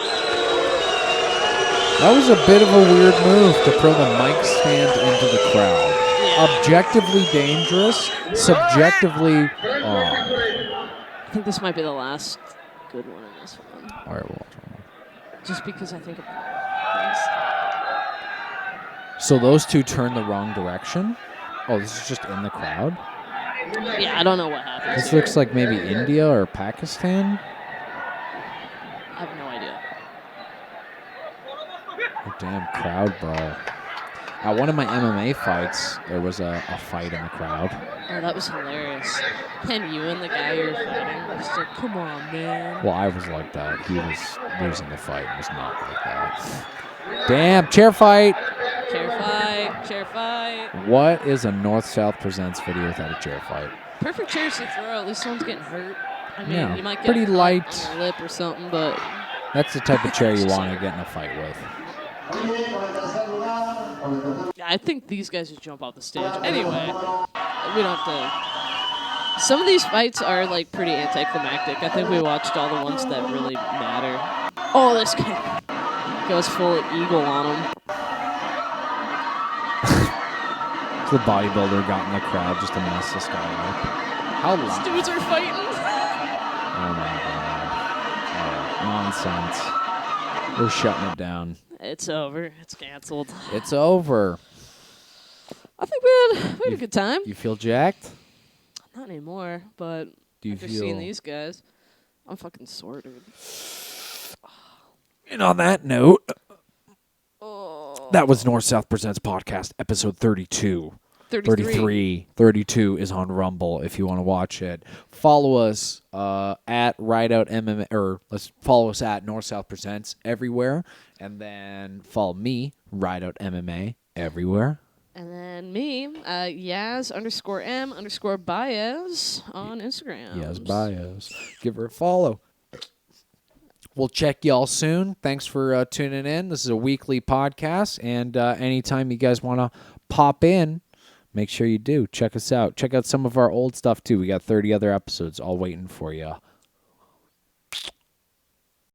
S2: That was a bit of a weird move to throw the mic stand into the crowd.
S1: Yeah.
S2: Objectively dangerous, subjectively.
S1: I think this might be the last good one in this one.
S2: All right, well.
S1: Just because I think of
S2: So those two turned the wrong direction? Oh, this is just in the crowd?
S1: things. Yeah, I don't know what happens.
S2: This
S1: here.
S2: looks like maybe India or Pakistan.
S1: I have no idea.
S2: Oh, damn crowd, bro. At one of my MMA fights, there was a fight in the crowd.
S1: Oh, that was hilarious. And you and the guy you're fighting were just like, come on, man.
S2: Well, I was like that. He was losing the fight and was not like that. Damn, chair fight!
S1: Chair fight, chair fight.
S2: What is a North-South Presents video without a chair fight?
S1: Perfect chairs to throw. At least someone's getting hurt. I mean,
S2: Yeah,
S1: you might get
S2: pretty
S1: cut
S2: light.
S1: on your lip or something, but
S2: That's the type of chair you want to get in a fight with.
S1: yeah, I think these guys would jump off the stage. Anyway, we don't have to. Some of these fights are like pretty anticlimactic. I think we watched all the ones that really matter. Oh, this guy goes full eagle on him.
S2: The bodybuilder got in the crowd just to mess this guy up. How
S1: These
S2: loud?
S1: dudes are fighting.
S2: Oh my god. Nonsense. We're shutting it down.
S1: It's over. It's canceled.
S2: It's over.
S1: I think we had a good time.
S2: You feel jacked?
S1: Not anymore, but
S2: Do you
S1: after
S2: feel...
S1: seeing these guys, I'm fucking sore, dude.
S2: And on that note,
S1: Oh.
S2: that was North South Presents Podcast, episode 32. 32 is on Rumble if you want to watch it. Follow us at Rideout MMA, or let's follow us at North South Presents everywhere, and then follow me, Rideout MMA, everywhere.
S1: And then me, Yaz_M_Baez on Instagram.
S2: Yes, bios. Give her a follow. We'll check y'all soon. Thanks for tuning in. This is a weekly podcast, and anytime you guys want to pop in, make sure you do. Check us out. Check out some of our old stuff, too. We got 30 other episodes all waiting for you.